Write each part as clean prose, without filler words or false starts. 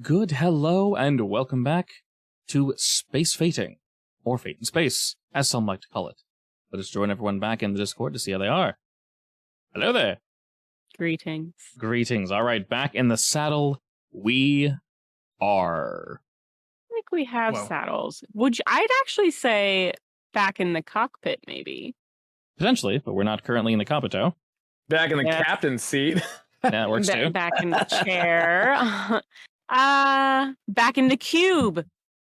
Good hello and welcome back to Space Fating, or Fate in Space, as some like to call it. Let us join everyone back in the Discord to see how they are. Hello there. Greetings. Greetings. All right, back in the saddle we are. I think we have saddles. I'd actually say back in the cockpit, maybe. Potentially, but we're not currently in the cockpit. Back in the captain's seat. That works too. Back in the chair. Back in the cube.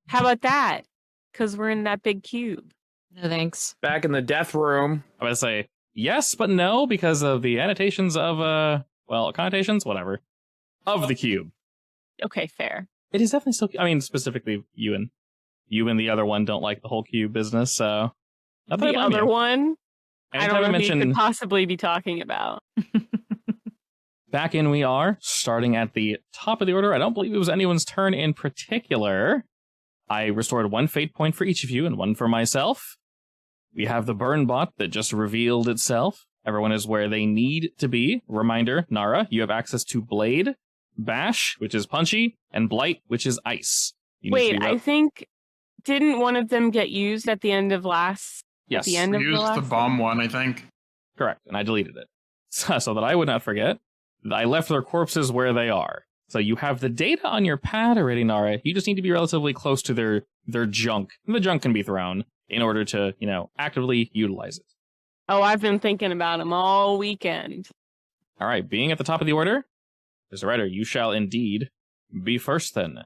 How about that? Because we're in that big cube. No thanks. Back in the death room. I would say yes, but no, because of the annotations of, connotations? Whatever. Of the cube. Okay, fair. It is definitely still, specifically you and the other one don't like the whole cube business, so. The other one? I don't know what you could possibly be talking about. Back in we are, starting at the top of the order. I don't believe it was anyone's turn in particular. I restored one fate point for each of you and one for myself. We have the burn bot that just revealed itself. Everyone is where they need to be. Reminder, Nara, you have access to Blade, Bash, which is punchy, and Blight, which is ice. Wait, I think, didn't one of them get used at the end of last? Yes. At the end of the bomb one, I think. Correct, and I deleted it. So that I would not forget. I left their corpses where they are. So you have the data on your pad already, Nara. You just need to be relatively close to their junk. And the junk can be thrown in order to, actively utilize it. Oh, I've been thinking about them all weekend. All right, being at the top of the order, Mr. Ryder, you shall indeed be first then.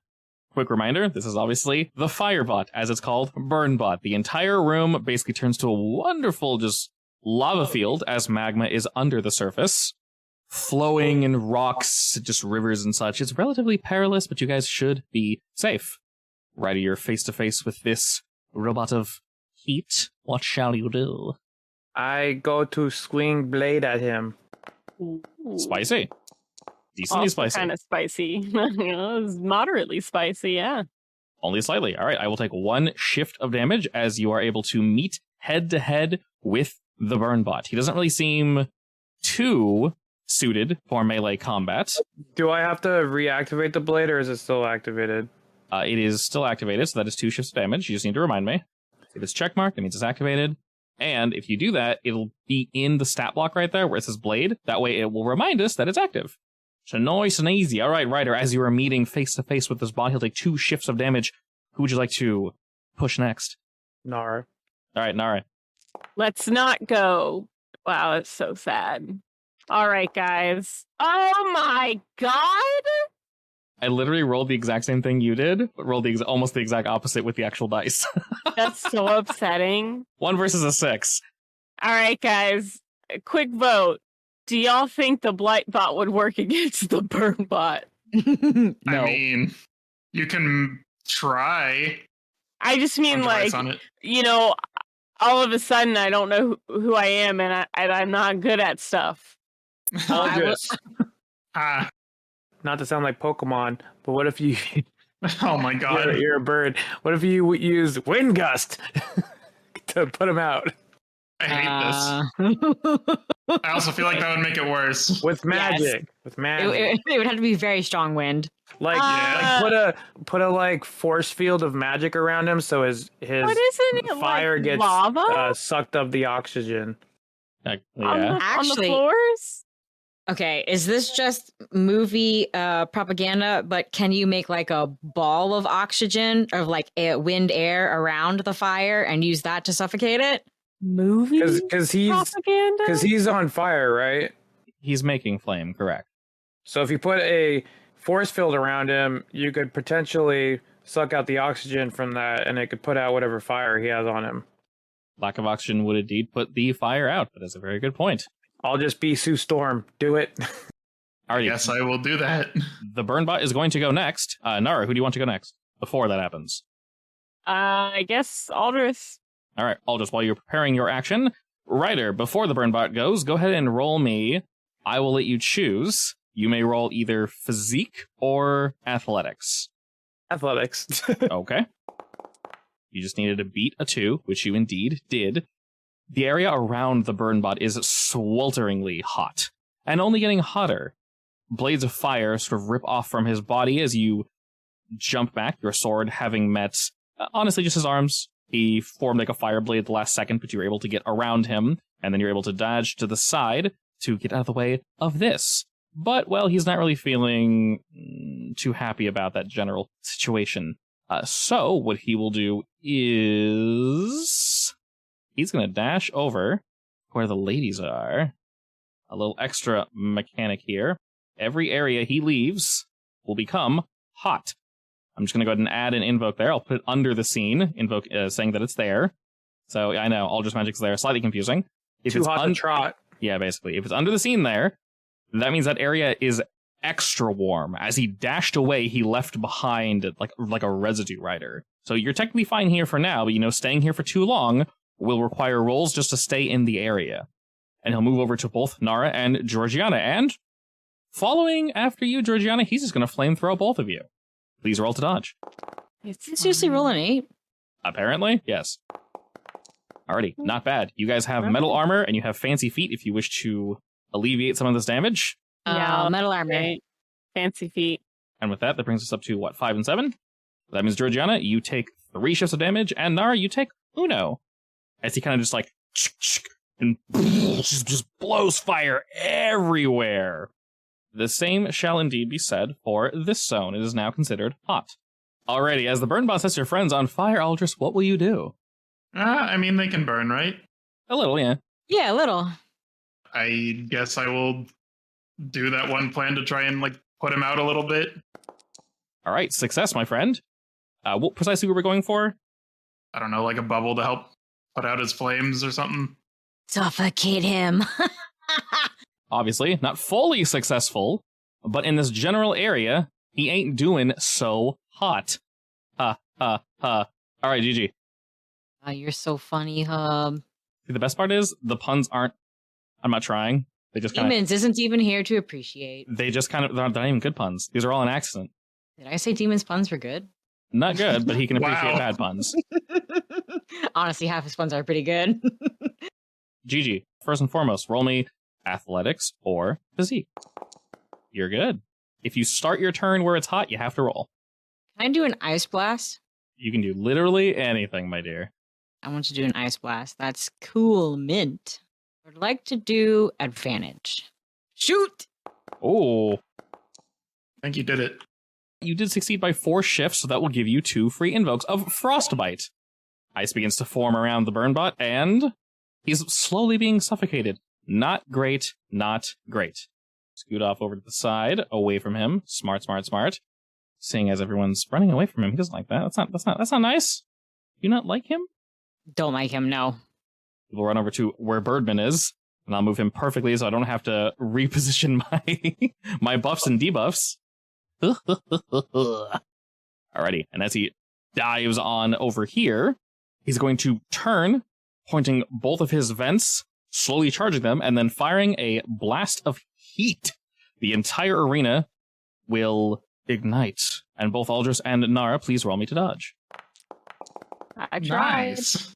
Quick reminder, this is obviously the Firebot, as it's called, Burnbot. The entire room basically turns to a wonderful just lava field as magma is under the surface. Flowing in rocks, just rivers and such. It's relatively perilous, but you guys should be safe. Ryder, you're face to face with this robot of heat. What shall you do? I go to swing blade at him. Ooh. Spicy. Decently spicy. Kind of spicy. It's moderately spicy, yeah. Only slightly. All right, I will take one shift of damage as you are able to meet head to head with the Burnbot. He doesn't really seem too suited for melee combat. Do I have to reactivate the blade, or is it still activated? It is still activated, so that is 2 shifts of damage. You just need to remind me. If it's checkmarked, that means it's activated. And if you do that, it'll be in the stat block right there where it says blade. That way it will remind us that it's active. So nice and easy. All right, Ryder, as you are meeting face to face with this bot, he'll take 2 shifts of damage. Who would you like to push next? Nara. All right, Nara. Let's not go. Wow, it's so sad. All right, guys. Oh my god! I literally rolled the exact same thing you did, but rolled almost the exact opposite with the actual dice. That's so upsetting. 1 versus a 6. All right, guys. A quick vote. Do y'all think the Blight bot would work against the Burn bot? No. I mean, you can try. I just mean, like, all of a sudden I don't know who I am, and I'm not good at stuff. Not to sound like Pokemon, but what if you... Oh my god. You're a bird. What if you use Wind Gust to put him out? I hate this. I also feel like that would make it worse. With magic. Yes. With magic. It would have to be very strong wind. Like put a force field of magic around him so his fire gets lava? Sucked up the oxygen. Yeah. On the floors? Okay, is this just movie propaganda, but can you make like a ball of oxygen of like wind air around the fire and use that to suffocate it? Movie because he's on fire, right? He's making flame, correct. So if you put a force field around him, you could potentially suck out the oxygen from that, and it could put out whatever fire he has on him. Lack of oxygen would indeed put the fire out. That is a very good point. I'll just be Sue Storm. Do it. Alrighty. Yes, I will do that. The Burnbot is going to go next. Nara, who do you want to go next before that happens? I guess Aldrich. All right, Aldous, while you're preparing your action, Ryder, before the Burnbot goes, go ahead and roll me. I will let you choose. You may roll either physique or athletics. Athletics. Okay. You just needed to beat a 2, which you indeed did. The area around the Burnbot is swelteringly hot, and only getting hotter. Blades of fire sort of rip off from his body as you jump back, your sword having met, honestly, just his arms. He formed like a fire blade at the last second, but you were able to get around him, and then you're able to dodge to the side to get out of the way of this. But, well, he's not really feeling too happy about that general situation. So what he will do is he's going to dash over where the ladies are. A little extra mechanic here. Every area he leaves will become hot. I'm just going to go ahead and add an invoke there. I'll put it under the scene, invoke saying that it's there. So I know, Aldrich Magic's there. Slightly confusing. If Too it's hot to trot. Yeah, basically. If it's under the scene there, that means that area is extra warm. As he dashed away, he left behind like a residue rider. So you're technically fine here for now, but staying here for too long will require rolls just to stay in the area. And he'll move over to both Nara and Georgiana. And following after you, Georgiana, he's just going to flamethrow both of you. Please roll to dodge. It's seriously roll an 8. Apparently, yes. Alrighty, not bad. You guys have metal armor and you have fancy feet if you wish to alleviate some of this damage. Yeah, Metal armor. right. Fancy feet. And with that brings us up to, 5 and 7? That means, Georgiana, you take 3 shifts of damage, and Nara, you take uno. As he kind of just and just blows fire everywhere. The same shall indeed be said for this zone. It is now considered hot. Alrighty, as the burn bot sets your friends on fire, Aldris, what will you do? I mean, they can burn, right? A little, yeah. Yeah, a little. I guess I will do that one plan to try and put him out a little bit. All right, success, my friend. What precisely were we going for? I don't know, like a bubble to help put out his flames or something. Suffocate him. Obviously, not fully successful, but in this general area, he ain't doing so hot. Ha. All right, GG. Oh, you're so funny, Hub. See, the best part is the puns aren't. I'm not trying. They just kind of. Demons isn't even here to appreciate. They just kind of. They're not even good puns. These are all an accident. Did I say Demons puns were good? Not good, but he can appreciate Wow. bad puns. Honestly, half his puns are pretty good. GG. First and foremost, roll me athletics or physique. You're good. If you start your turn where it's hot, you have to roll. Can I do an ice blast? You can do literally anything, my dear. I want to do an ice blast. That's cool, mint. I'd like to do advantage. Shoot! Oh, I think you did it. you did succeed by 4 shifts, so that will give you 2 free invokes of Frostbite. Ice begins to form around the Burnbot, and he's slowly being suffocated. Not great, not great. Scoot off over to the side, away from him. Smart. Seeing as everyone's running away from him, he doesn't like that. That's not nice. Do you not like him? Don't like him, no. We'll run over to where Birdman is, and I'll move him perfectly so I don't have to reposition my my buffs and debuffs. Alrighty, and as he dives on over here, he's going to turn, pointing both of his vents, slowly charging them, and then firing a blast of heat. The entire arena will ignite. And both Aldris and Nara, please roll me to dodge. I tried. Nice.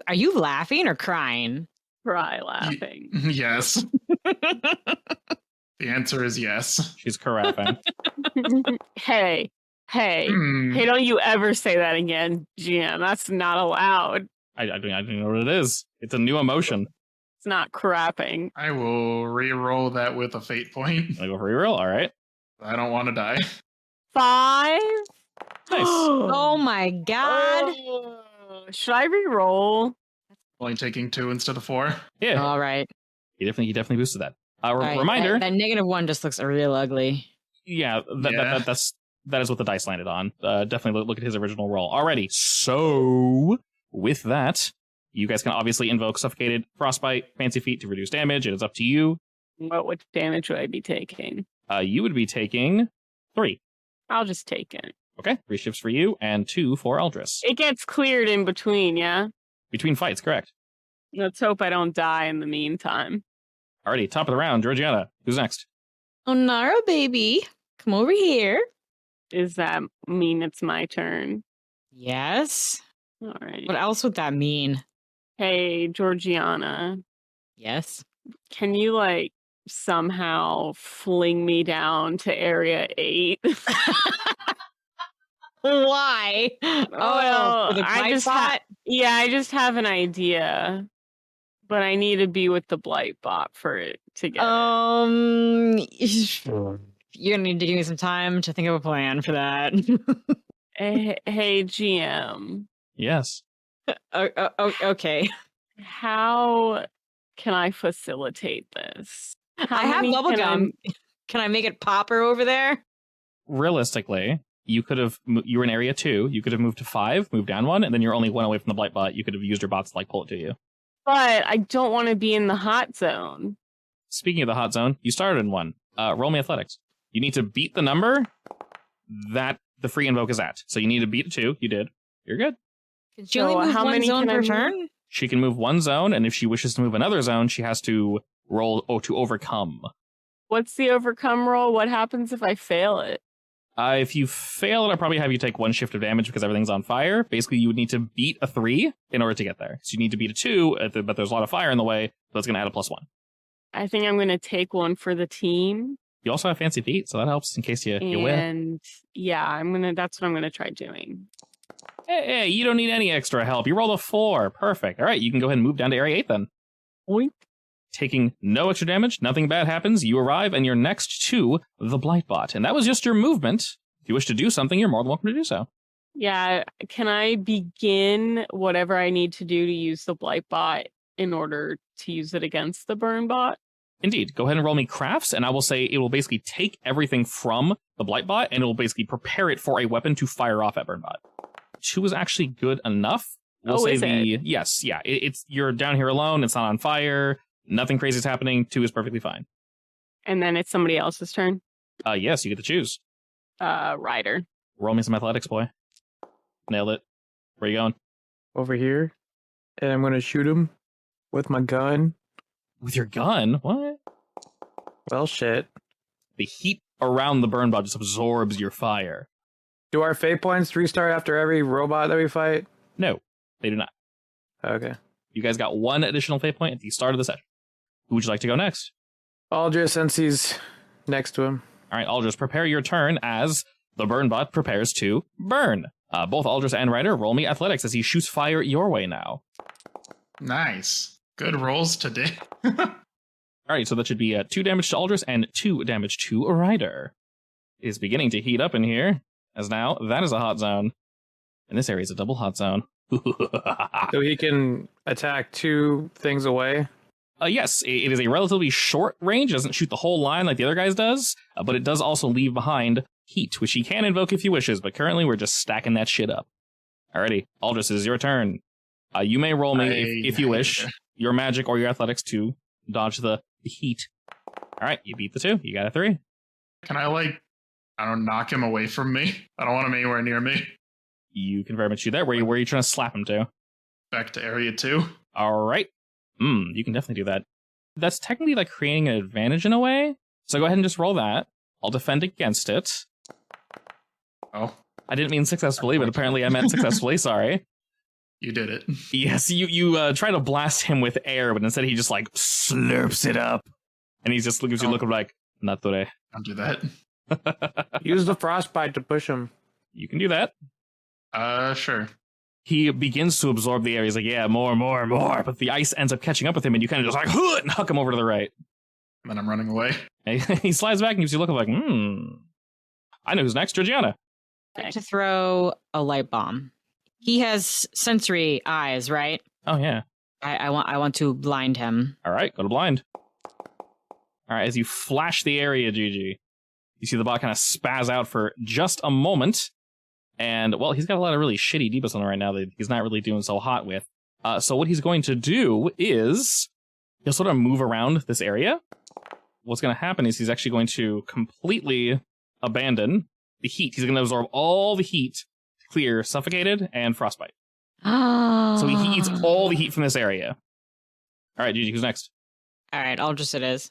Are you laughing or crying? Cry laughing. Yes. The answer is yes. She's caraffing. Hey, Hmm. don't you ever say that again, GM. That's not allowed. I don't know what it is. It's a new emotion. It's not crapping. I will re-roll that with a fate point. I go for reroll. All right. I don't want to die. 5? Nice. Oh my god. Oh, should I re-roll? Only taking 2 instead of 4. Yeah, All right. he definitely boosted that. Right, Reminder. That -1 just looks real ugly. Yeah, that is what the dice landed on. Definitely look at his original roll. Alrighty, so with that, you guys can obviously invoke Suffocated, Frostbite, Fancy Feet to reduce damage. It is up to you. What damage would I be taking? You would be taking 3. I'll just take it. Okay, 3 shifts for you and 2 for Aldris. It gets cleared in between, yeah? Between fights, correct. Let's hope I don't die in the meantime. Alrighty, top of the round, Georgiana. Who's next? Oh, Nara, baby. Come over here. Does that mean it's my turn? Yes. All right. What else would that mean? Hey, Georgiana, Yes. can you, somehow fling me down to area 8. Why? Well, for the I blight just bot? I just have an idea, but I need to be with the blight bot for it to get You're gonna need to give me some time to think of a plan for that. it. Hey, GM, Yes. Okay. how can I facilitate this? How I have many bubble can I- gum. Can I make it popper over there? Realistically, you could have. You were in area 2. You could have moved to 5, moved down 1, and then you're only 1 away from the blight bot. You could have used your bots to like pull it to you. But I don't want to be in the hot zone. Speaking of the hot zone, you started in 1. Roll me athletics. You need to beat the number that the free invoke is at. So you need to beat 2. You did. You're good. Can she So only move how one many zone can I per move? turn? She can move 1 zone, and if she wishes to move another zone, she has to roll to overcome. What's the overcome roll? What happens if I fail it? If you fail it, I'll probably have you take 1 shift of damage because everything's on fire. Basically, you would need to beat a 3 in order to get there. So you need to beat a 2, but there's a lot of fire in the way, so it's going to add a +1. I think I'm going to take one for the team. You also have fancy feet, so that helps in case you win. And yeah, that's what I'm going to try doing. Hey, you don't need any extra help. You rolled a 4. Perfect. All right, you can go ahead and move down to area 8 then. Oink. Taking no extra damage, nothing bad happens. You arrive and you're next to the Blightbot. And that was just your movement. If you wish to do something, you're more than welcome to do so. Yeah, can I begin whatever I need to do to use the blight bot in order to use it against the burn bot? Indeed. Go ahead and roll me crafts, and I will say it will basically take everything from the Blightbot, and it will basically prepare it for a weapon to fire off at Burnbot. 2 is actually good enough. We'll say is it? Yes, yeah. It's you're down here alone, it's not on fire, nothing crazy is happening, 2 is perfectly fine. And then it's somebody else's turn. Yes, you get to choose. Ryder. Roll me some athletics, boy. Nailed it. Where you going? Over here, and I'm gonna shoot him with my gun. With your gun? What? Well, shit. The heat around the burn bot just absorbs your fire. Do our fate points restart after every robot that we fight? No, they do not. Okay. You guys got 1 additional fate point at the start of the session. Who would you like to go next? Aldrich, since he's next to him. All right, Aldrich, prepare your turn as the burn bot prepares to burn. Both Aldrich and Ryder, roll me athletics as he shoots fire your way now. Nice. Good rolls today. All right, so that should be 2 damage to Aldrich and 2 damage to Ryder. It is beginning to heat up in here, as now that is a hot zone. And this area is a double hot zone. So he can attack 2 things away? Yes, it is a relatively short range. It doesn't shoot the whole line like the other guys does, but it does also leave behind heat, which he can invoke if he wishes, but currently we're just stacking that shit up. Alrighty, Aldrich, it is your turn. You may roll me, if you wish, your magic or your athletics to dodge the heat. Alright, you beat the 2. You got a 3. Can I, knock him away from me? I don't want him anywhere near me. You can very much do that. Where are you trying to slap him to? Back to area 2. Alright. You can definitely do that. That's technically like creating an advantage in a way. So go ahead and just roll that. I'll defend against it. Oh. I didn't mean successfully, but apparently I meant successfully. Sorry. You did it. Yes, you try to blast him with air, but instead he just like slurps it up. And he just gives you a look of like, not today. Don't do that. Use the frostbite to push him. You can do that. Sure. He begins to absorb the air. He's like, yeah, more. But the ice ends up catching up with him, and you kind of just like, and huck him over to the right. And then I'm running away. And he slides back and gives you a look of like, I know who's next, Georgiana. I have to throw a light bomb. He has sensory eyes, right? Oh, yeah. I want to blind him. All right, go to blind. All right, as you flash the area, Gigi, you see the bot kind of spaz out for just a moment. And, well, he's got a lot of really shitty debuffs on him right now that he's not really doing so hot with. So what he's going to do is he'll sort of move around this area. What's going to happen is he's actually going to completely abandon the heat. He's going to absorb all the heat, clear Suffocated and Frostbite. So he eats all the heat from this area. All right, Gigi, who's next? All right, Aldrich it is.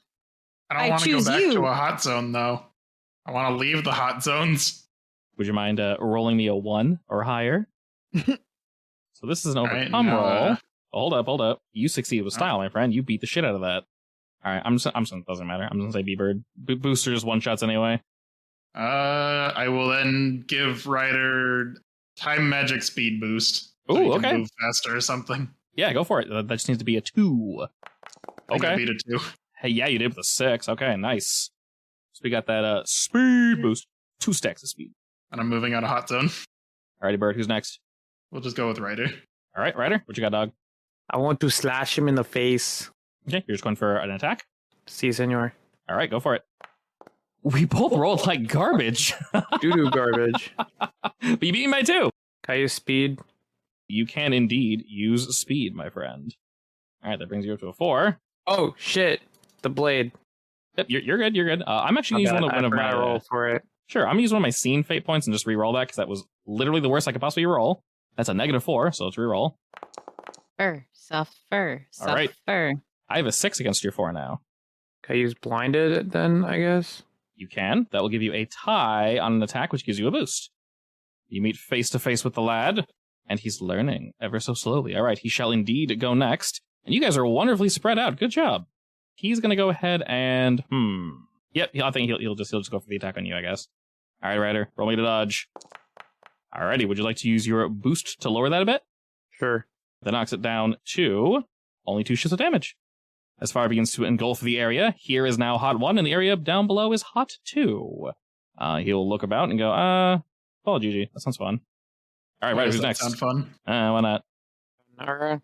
I don't want to go choose back you. to a hot zone, though. I want to leave the hot zones. Would you mind rolling me a 1 or higher? So this is an overcome All right, roll. Hold up. You succeeded with style, my friend. You beat the shit out of that. All right, I'm just doesn't matter. I'm just gonna say B-Bird. Booster just one-shots anyway. I will then give Ryder time magic speed boost. So Ooh, he can okay. move faster or something. Yeah, go for it. That just needs to be a 2. I think I Okay. beat a 2. Hey, yeah, you did with a 6. Okay, nice. So we got that speed boost. 2 stacks of speed. And I'm moving out of hot zone. Alrighty, Bird, who's next? We'll just go with Ryder. All right, Ryder, what you got, dog? I want to slash him in the face. Okay, you're just going for an attack? Si, senor. All right, go for it. We both rolled like garbage. Doo-doo garbage. But you beat me by 2. Can I use speed? You can indeed use speed, my friend. All right, that brings you up to a 4. Oh, shit. The blade. Yep, you're good, you're good. I'm actually going to use one of my... I roll for it. Sure, I'm going to use one of my scene fate points and just re-roll that, because that was literally the worst I could possibly roll. That's a -4, so let's re-roll. Suffer. All right. I have a 6 against your 4 now. Can I use blinded then, I guess? You can. That will give you a tie on an attack, which gives you a boost. You meet face to face with the lad, and he's learning ever so slowly. All right, he shall indeed go next. And you guys are wonderfully spread out. Good job. He's going to go ahead and... Yep, I think he'll just go for the attack on you, I guess. All right, Ryder, roll me to dodge. Alrighty, would you like to use your boost to lower that a bit? Sure. That knocks it down to only 2 shifts of damage. As fire begins to engulf the area, here is now hot 1, and the area down below is hot 2. He'll look about and go, oh, GG, that sounds fun. All right, Ryder, who's next? Sound fun? Why not? Nara.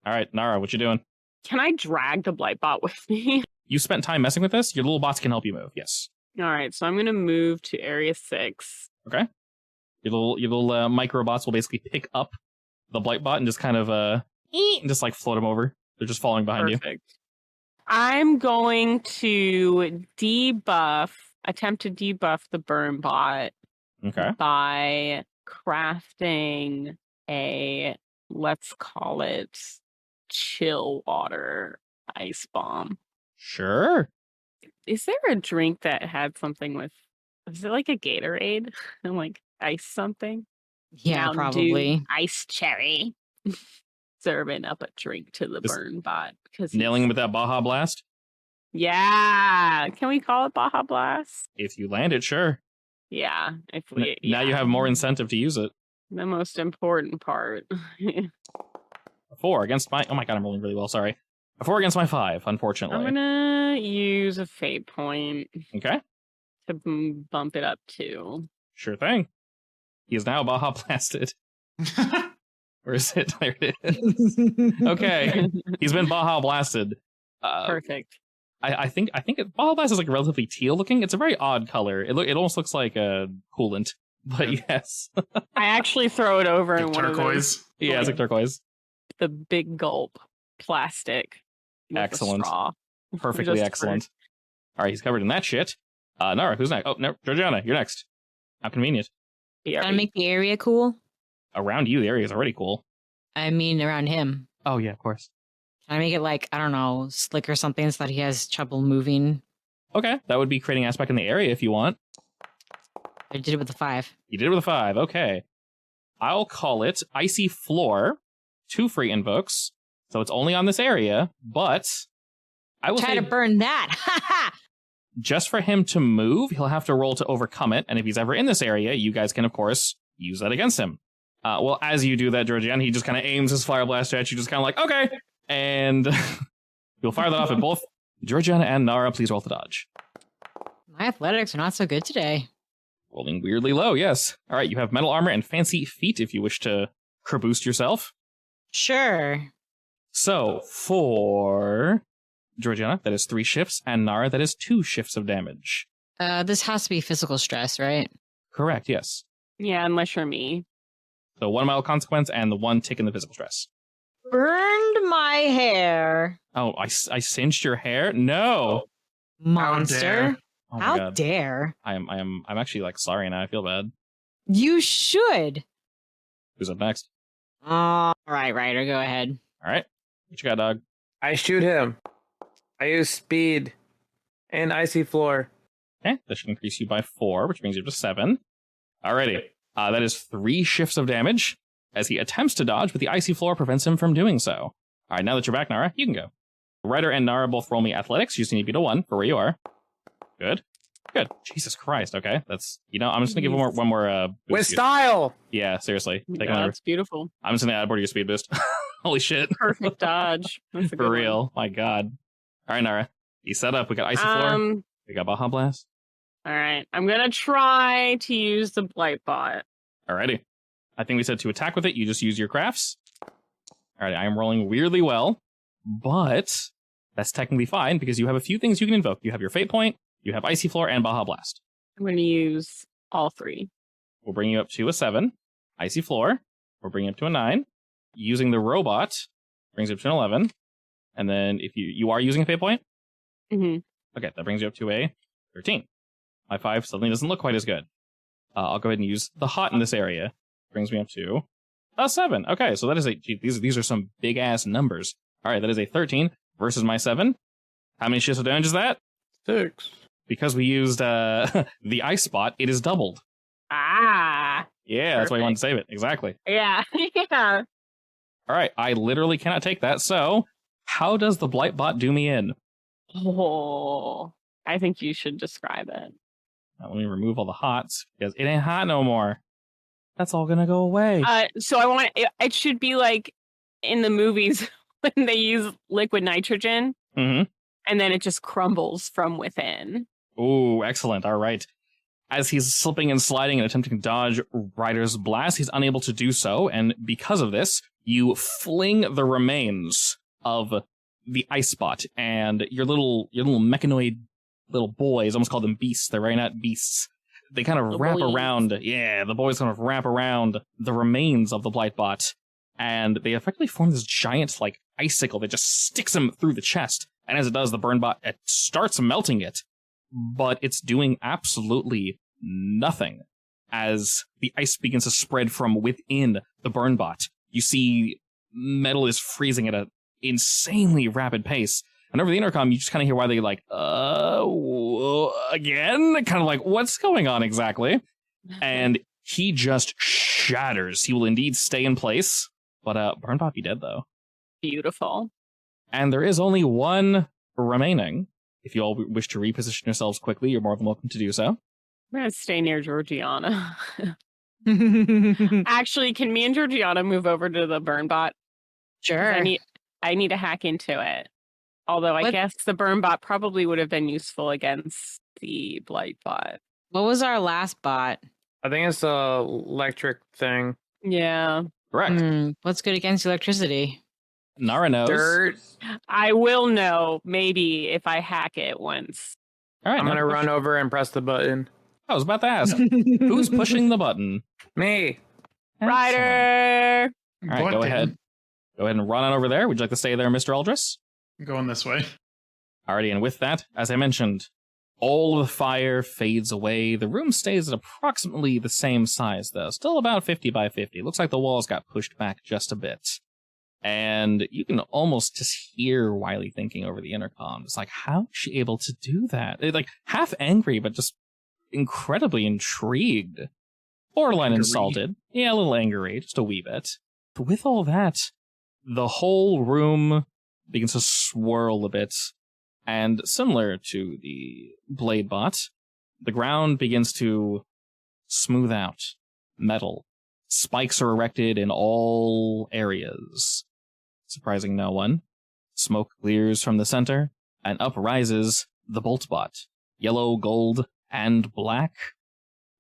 All right, Nara, what you doing? Can I drag the Blightbot with me? You spent time messing with this? Your little bots can help you move, yes. All right, so I'm going to move to Area 6. Okay. Your little microbots will basically pick up the Blightbot and just kind of, and just like float them over. They're just falling behind you. Perfect. I'm going to attempt to debuff the burn bot Okay. by crafting a, let's call it, chill water ice bomb. Sure. Is there a drink that had something with, is it like a Gatorade? And like ice something? Yeah, Mountain probably. Dew, ice cherry. Serving up a drink to the Just burn bot. Nailing him with that Baja Blast? Yeah. Can we call it Baja Blast? If you land it, sure. Yeah. If we Now you have more incentive to use it. the most important part. A 4 against my... Oh my god, I'm rolling really well, sorry. A 4 against my 5, unfortunately. I'm gonna use a fate point Okay, to bump it up to. sure thing. He is now Baja Blasted. Where is it? There it is. Okay, he's been Baja Blasted. Perfect. I think Baja Blast is like relatively teal looking. It's a very odd color. It almost looks like a coolant, but yes. I actually throw it over in Like one of those, turquoise. Yeah, it's like turquoise. the big gulp plastic. With a Excellent. straw. Perfectly Just excellent. All right, he's covered in that shit. Nara, who's next? Oh, no, Georgiana, you're next. How convenient. Yeah. Gotta make the area cool. Around you, the area is already cool. I mean, around him. Oh, yeah, of course. Can I make it like, I don't know, slick or something so that he has trouble moving? Okay, that would be creating aspect in the area if you want. I did it with the 5. You did it with a 5, okay. I'll call it Icy Floor. 2 free invokes. So it's only on this area, but I will Try say to burn that. Ha ha! just for him to move, he'll have to roll to overcome it. And if he's ever in this area, you guys can, of course, use that against him. Well, as you do that, Georgiana, he just kind of aims his fire blaster at you, just kind of like, okay. And you'll fire that off at both Georgiana and Nara. Please roll to dodge. My athletics are not so good today. Rolling weirdly low, yes. All right, you have metal armor and fancy feet if you wish to boost yourself. Sure. So, for Georgiana, that is 3 shifts, and Nara, that is 2 shifts of damage. This has to be physical stress, right? Correct, yes. Yeah, unless you're me. So 1 mild consequence and the 1 tick in the physical stress. Burned my hair. Oh, I singed your hair? No! Monster. Oh my How god. dare. I'm actually like sorry now. I feel bad. You should. Who's up next? All right, Ryder, go ahead. All right. What you got, dog? I shoot him. I use speed and icy floor. Okay, that should increase you by 4, which brings you to 7. Alrighty. That is 3 shifts of damage as he attempts to dodge, but the icy floor prevents him from doing so. All right, now that you're back, Nara, you can go. Ryder and Nara both roll me athletics. You just need to beat a 1 for where you are. Good. Jesus Christ. Okay, that's I'm just gonna give one more. Boost With to you. style. Yeah, seriously. Take Yeah, another. that's beautiful. I'm just gonna add more to your speed boost. Holy shit. Perfect dodge. That's a good For one. real. My God. All right, Nara. You set up. We got Icy Floor. We got Baja Blast. All right. I'm gonna try to use the blight bot. Alrighty. I think we said to attack with it, you just use your crafts. Alright, I am rolling weirdly well, but that's technically fine because you have a few things you can invoke. You have your Fate Point, you have Icy Floor, and Baja Blast. I'm gonna use all 3. We'll bring you up to a 7. Icy Floor, we'll bring you up to a 9. Using the robot brings you up to an 11. And then if you are using a Fate Point? Mm-hmm. Okay, that brings you up to a 13. My 5 suddenly doesn't look quite as good. I'll go ahead and use the hot in this area. Brings me up to a 7. Okay, so that is these are some big ass numbers. All right, that is a 13 versus my 7. How many shifts of damage is that? 6. Because we used the ice spot, it is doubled. Ah. Yeah, that's why you wanted to save it. Exactly. Yeah. Yeah. All right, I literally cannot take that. So, how does the blight bot do me in? Oh, I think you should describe it. Now, let me remove all the hots because it ain't hot no more. That's all gonna go away. So I want it should be like in the movies when they use liquid nitrogen, Mm-hmm. and then it just crumbles from within. Ooh, excellent. All right. As he's slipping and sliding and attempting to dodge Ryder's blast, he's unable to do so, and because of this, you fling the remains of the ice spot, and your little mechanoid little boys, almost call them beasts, they're right, not beasts. They kind of The wrap boys. around, the boys kind of wrap around the remains of the Blightbot, and they effectively form this giant, like, icicle that just sticks him through the chest. And as it does, the Burnbot starts melting it, but it's doing absolutely nothing as the ice begins to spread from within the Burnbot. You see metal is freezing at an insanely rapid pace. And over the intercom, you just kind of hear Wily like, again? Kind of like, what's going on exactly? And he just shatters. He will indeed stay in place, but Burnbot be dead, though. Beautiful. And there is only one remaining. If you all wish to reposition yourselves quickly, you're more than welcome to do so. I'm gonna stay near Georgiana. Actually, can me and Georgiana move over to the burn bot? 'Cause Sure. I need to hack into it. Although I What- guess the burn bot probably would have been useful against the blight bot. What was our last bot? I think it's the electric thing. Yeah. Correct. What's good against electricity? Nara knows. Dirt. I will know maybe if I hack it once. All right, I'm gonna Nara, run over and press the button. I was about to ask. Who's pushing the button? Me. Excellent. Ryder! All right, go ahead. Go ahead and run on over there. Would you like to stay there, Mr. Aldris? Going this way. Alrighty, and with that, as I mentioned, all of the fire fades away. The room stays at approximately the same size, though. Still about 50 by 50. Looks like the walls got pushed back just a bit. And you can almost just hear Wily thinking over the intercom. It's like, how is she able to do that? Like, half angry, but just incredibly intrigued. Borderline Angry. insulted. Yeah, a little angry, just a wee bit. But with all that, the whole room begins to swirl a bit. And similar to the blade bot, the ground begins to smooth out. Metal. Spikes are erected in all areas. Surprising no one. Smoke clears from the center, and up rises the Boltbot. Yellow, gold, and black.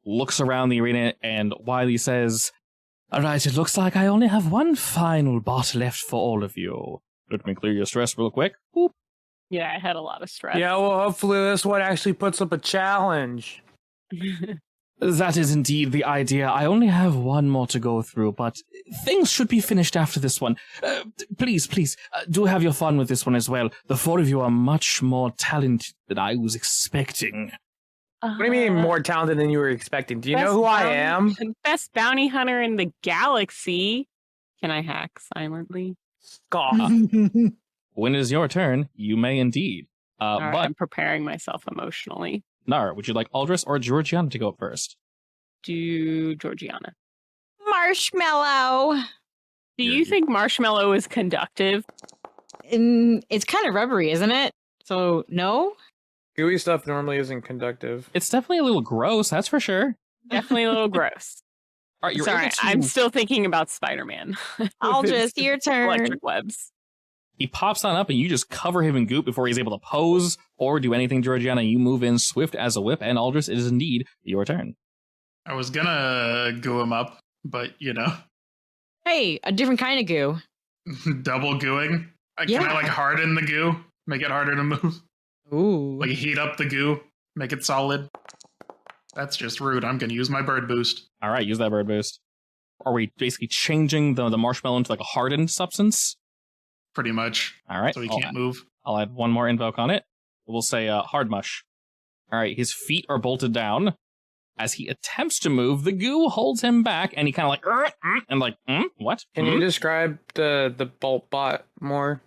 Looks around the arena, and Wily says, "Alright, it looks like I only have one final bot left for all of you. Let me clear your stress real quick. Boop. Yeah, I had a lot of stress. Yeah, well, hopefully this one actually puts up a challenge. That is indeed the idea. I only have one more to go through, but things should be finished after this one. Please, do have your fun with this one as well. The four of you are much more talented than I was expecting." What do you mean more talented than you were expecting? Do you know who I am? Best bounty hunter in the galaxy. Can I hack silently? Scoff. When it is your turn, you may indeed. All right, But, I'm preparing myself emotionally. Nara, would you like Aldris or Georgiana to go up first? Do Georgiana. Marshmallow. Do you think Marshmallow is conductive? It's kind of rubbery, isn't it? So, no? Gooey stuff normally isn't conductive. It's definitely a little gross, that's for sure. Definitely a little gross. All right, you're Sorry, able to... I'm still thinking about Spider-Man. Aldris, your turn. Electric webs. He pops on up and you just cover him in goop before he's able to pose or do anything, Georgiana. You move in swift as a whip, and Aldris, it is indeed your turn. I was gonna goo him up, but Hey, a different kind of goo. double gooing. Can Yeah. I like harden the goo? Make it harder to move? Ooh. Like heat up the goo? Make it solid? That's just rude. I'm gonna use my bird boost. All right, use that bird boost. Are we basically changing the marshmallow into like a hardened substance? Pretty much. All right, So he can't move. I'll add one more invoke on it. We'll say hard mush. All right, his feet are bolted down. As he attempts to move, the goo holds him back, and he kind of like, and like, what? Can you describe the bolt bot more?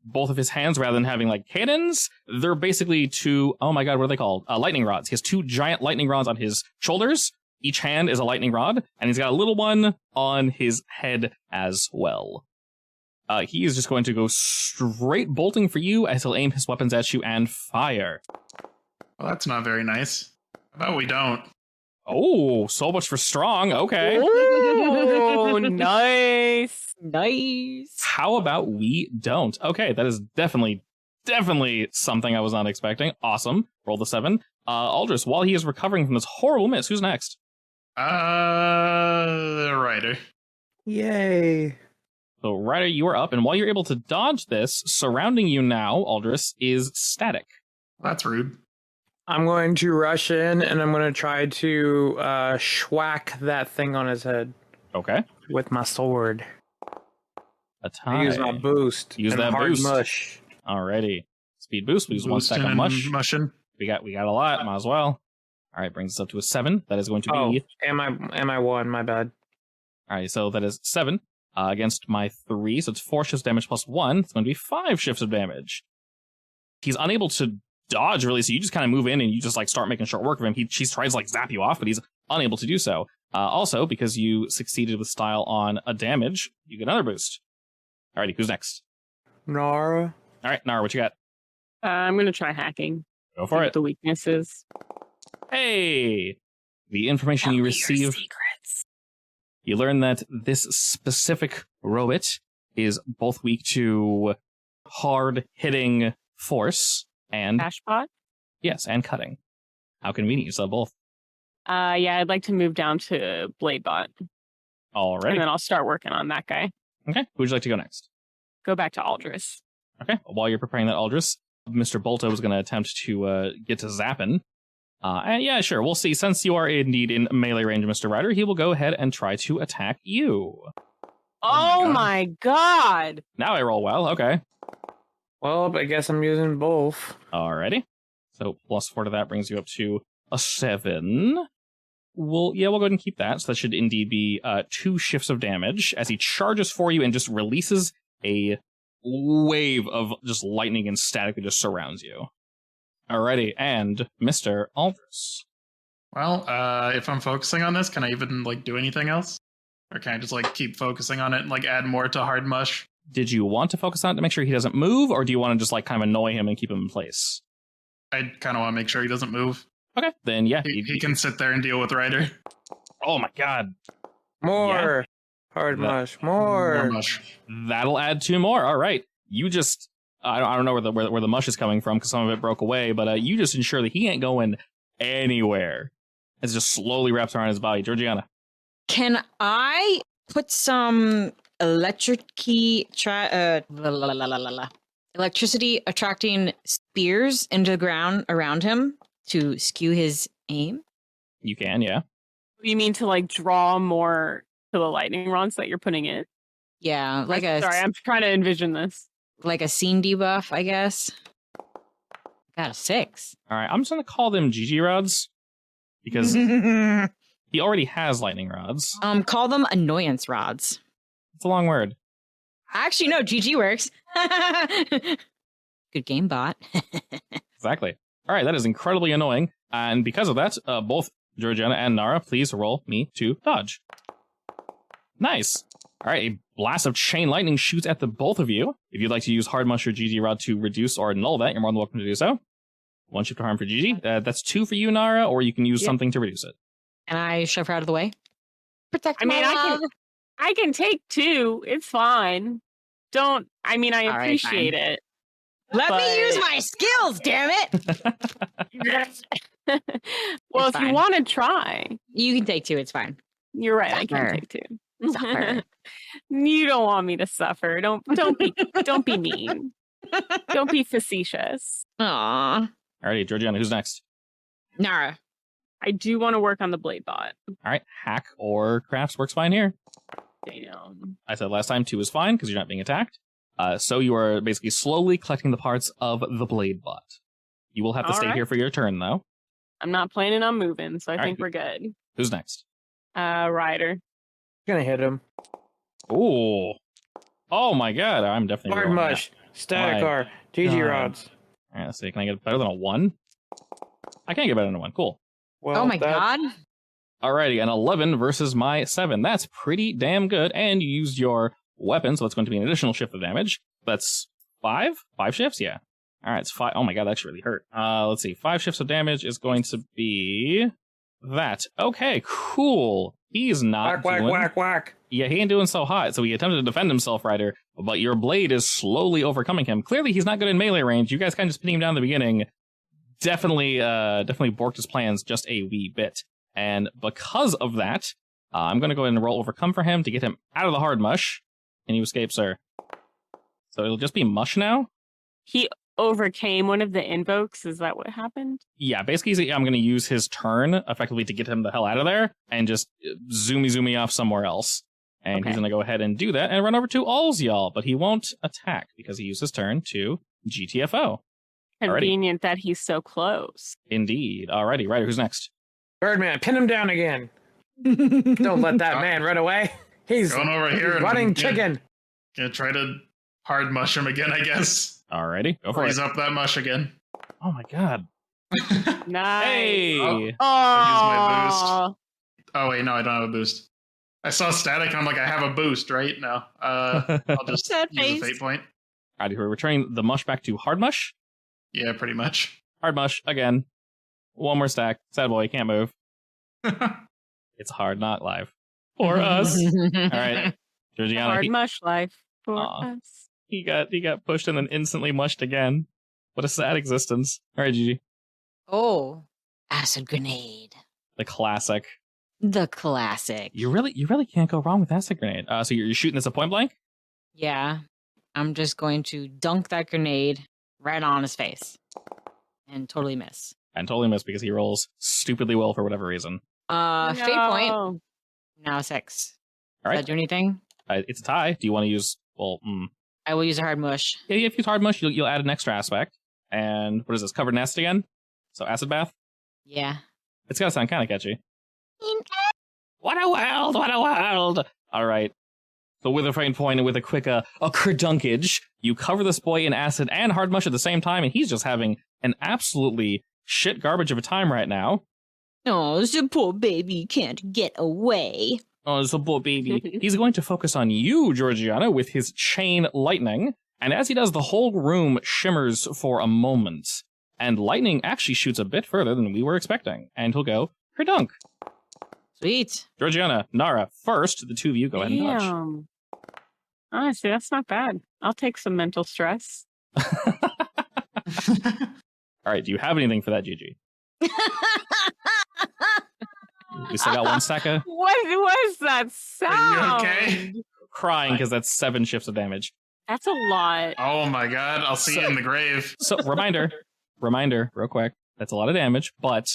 Both of his hands, rather than having like cannons, they're basically two, oh my god, what are they called? Lightning rods. He has two giant lightning rods on his shoulders. Each hand is a lightning rod, and he's got a little one on his head as well. He is just going to go straight bolting for you as he'll aim his weapons at you and fire. Well, that's not very nice. How about we don't? Oh, so much for strong. Okay. Oh, nice. Nice. How about we don't? Okay, that is definitely something I was not expecting. Awesome. Roll the 7. Aldris, while he is recovering from this horrible miss, who's next? The Ryder. Yay. So, Ryder, you are up, and while you're able to dodge this, surrounding you now, Aldris, is static. That's rude. I'm going to rush in and I'm going to try to schwack that thing on his head Okay. with my sword. A I tie. use my boost. Use and that hard boost. mush. Alrighty. Speed boost. We use one stack of Boosting mush. and mushing. We got a lot. Might as well. All right, brings us up to a 7. That is going to Oh, be. am I one? My bad. All right, so that is 7 against my 3. So it's 4 shifts of damage plus 1. It's going to be 5 shifts of damage. He's unable to dodge really, so you just kind of move in and you just like start making short work of him. She tries to like zap you off, but he's unable to do so. Also, because you succeeded with style on a damage, you get another boost. Alrighty, who's next? Nara. All right, Nara, what you got? I'm going to try hacking. Go See for what it. the weaknesses. Hey! The information you receive, Secrets. you learn that this specific robot is both weak to hard-hitting force and, Dashbot? yes, and cutting. How convenient, you said both. Yeah, I'd like to move down to Bladebot. Alrighty. And then I'll start working on that guy. Okay, who would you like to go next? Go back to Aldris. Okay, while you're preparing that, Aldris, Mr. Bolto is going to attempt to get to Zappin. And yeah, sure, we'll see. Since you are indeed in melee range, Mr. Ryder, he will go ahead and try to attack you. Oh God. my god! Now I roll well, okay. Well, I guess I'm using both. Alrighty. So plus 4 to that brings you up to a 7. We'll go ahead and keep that. So that should indeed be 2 shifts of damage as he charges for you and just releases a wave of just lightning and static that just surrounds you. Alrighty, and Mr. Aldris. Well, if I'm focusing on this, can I even like do anything else? Or can I just like keep focusing on it and like add more to hard mush? Did you want to focus on it to make sure he doesn't move, or do you want to just like kind of annoy him and keep him in place? I kind of want to make sure he doesn't move. Okay, then yeah. He can sit there and deal with Ryder. Oh my god. More. Hard mush. More. mush. That'll add 2 more. All right. You just, I don't know where the mush is coming from because some of it broke away, but you just ensure that he ain't going anywhere. It just slowly wraps around his body. Georgiana. Can I put some electricity attracting spears into the ground around him to skew his aim? You can, yeah. You mean to like draw more to the lightning rods that you're putting in? Yeah, like Sorry, I'm trying to envision this. like a scene debuff, I guess. Got a 6. All right. I'm just going to call them GG rods because he already has lightning rods. Call them annoyance rods. It's a long word. Actually, no, GG works. Good game, bot. Exactly. All right. That is incredibly annoying. And because of that, both Georgiana and Nara, please roll me to dodge. Nice. All right, a blast of chain lightning shoots at the both of you. If you'd like to use Hard Mush or GG Rod to reduce or null that, you're more than welcome to do so. 1 shift to harm for GG. That's 2 for you, Nara, or you can use something to reduce it. And I shove her out of the way. Protect I mean, my love. I can take 2. It's fine. I All right, appreciate it. Let but- me use my skills, damn it! Well, It's if you fine. want to try, You can take 2, it's fine. you're right. I Suffer. can take 2. Suffer. You don't want me to suffer. Don't be mean. Don't be facetious. Aw. Alrighty, Georgiana, who's next? Nara. I do want to work on the blade bot. All right, hack or crafts works fine here. Damn. I said last time 2 is fine because you're not being attacked. So you are basically slowly collecting the parts of the blade bot. You will have to All stay right. here for your turn, though. I'm not planning on moving, so I All think right. we're good. Who's next? Ryder. Gonna hit him. Ooh. Oh my god, I'm definitely Hard rolling that. mush. Static My R. GG God. rods. All right, let's see. Can I get better than a 1? I can't get better than a 1. Cool. Well, Oh my that- god. Alrighty, an 11 versus my 7. That's pretty damn good. And you used your weapon, so it's going to be an additional shift of damage. That's 5? 5 shifts? Yeah. Alright, it's 5. Oh my god, that actually really hurt. Let's see. 5 shifts of damage is going to be that. Okay, cool. He's not Whack, doing... whack, whack, whack. Yeah, he ain't doing so hot. So he attempted to defend himself, Ryder, but your blade is slowly overcoming him. Clearly, he's not good in melee range. You guys kind of just pinning him down at the beginning. Definitely borked his plans just a wee bit. And because of that, I'm going to go ahead and roll Overcome for him to get him out of the hard mush. Can you escape, sir? So it'll just be mush now? He overcame one of the invokes. Is that what happened? Yeah, basically, I'm going to use his turn effectively to get him the hell out of there and just zoomy off somewhere else. And Okay. he's going to go ahead and do that and run over to Alls, y'all. But he won't attack because he used his turn to GTFO. Alrighty. Convenient that he's so close. Indeed. Alrighty, Ryder, who's next? Birdman, pin him down again. Don't let that man run away. He's Going over here and running yeah, chicken. Gonna try to hard mush him again, I guess. Alrighty, go for Freeze it. up that mush again. Oh my god. Nice. Hey! Oh. Oh, Oh wait, no, I don't have a boost. I saw static and I'm like, I have a boost, right? No. I'll just Sad use a face. fate point. Alrighty, we're returning the mush back to hard mush. Yeah, pretty much. Hard mush, again. One more stack. Sad boy, can't move. It's a hard knock live. For us. Alright, Georgiana, hard mush life for Aw. us. he got pushed and then instantly mushed again. What a sad existence. Alright, Gigi. Oh. Acid grenade. The classic. The classic. You really can't go wrong with acid grenade. So you're shooting this at point blank? Yeah. I'm just going to dunk that grenade right on his face. And totally miss. And totally missed because he rolls stupidly well for whatever reason. Fate point. No. Now 6. All Does right. that do anything? It's a tie. Do you want to use... Well, I will use a hard mush. yeah, if you use hard mush, you'll add an extra aspect. And what is this? Covered nest again? So acid bath? Yeah. It's gotta sound kind of catchy. What a world! What a world! All right. So with a faint point and with a quick a kerdunkage, you cover this boy in acid and hard mush at the same time, and he's just having an absolutely shit garbage of a time right now. Oh, the poor baby can't get away. Oh, this little poor baby. He's going to focus on you, Georgiana, with his chain lightning. And as he does, the whole room shimmers for a moment. And lightning actually shoots a bit further than we were expecting. And he'll go, kerdunk. Sweet. Georgiana, Nara, first, the two of you go ahead and dodge. Damn. Honestly, that's not bad. I'll take some mental stress. All right, do you have anything for that, Gigi? We still got one stack of What was that sound? okay? crying because that's 7 shifts of damage. That's a lot. Oh my god, I'll see you in the grave. So, reminder, real quick, that's a lot of damage, but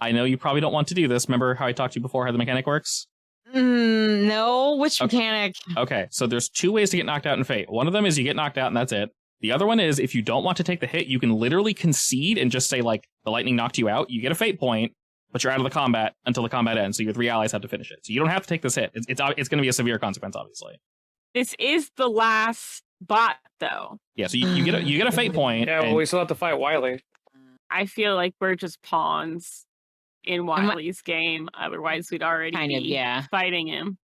I know you probably don't want to do this. Remember how I talked to you before how the mechanic works? No, which Okay. mechanic? Okay, so there's 2 ways to get knocked out in Fate. One of them is you get knocked out and that's it. The other one is if you don't want to take the hit, you can literally concede and just say, like, the lightning knocked you out. You get a Fate point, but you're out of the combat until the combat ends, so your 3 allies have to finish it. So you don't have to take this hit. It's going to be a severe consequence, obviously. This is the last bot, though. Yeah, so you get a Fate point. Yeah, well, and- we still have to fight Wily. I feel like we're just pawns in Am I- Wily's game. Otherwise, we'd already Kind of, be yeah. fighting him.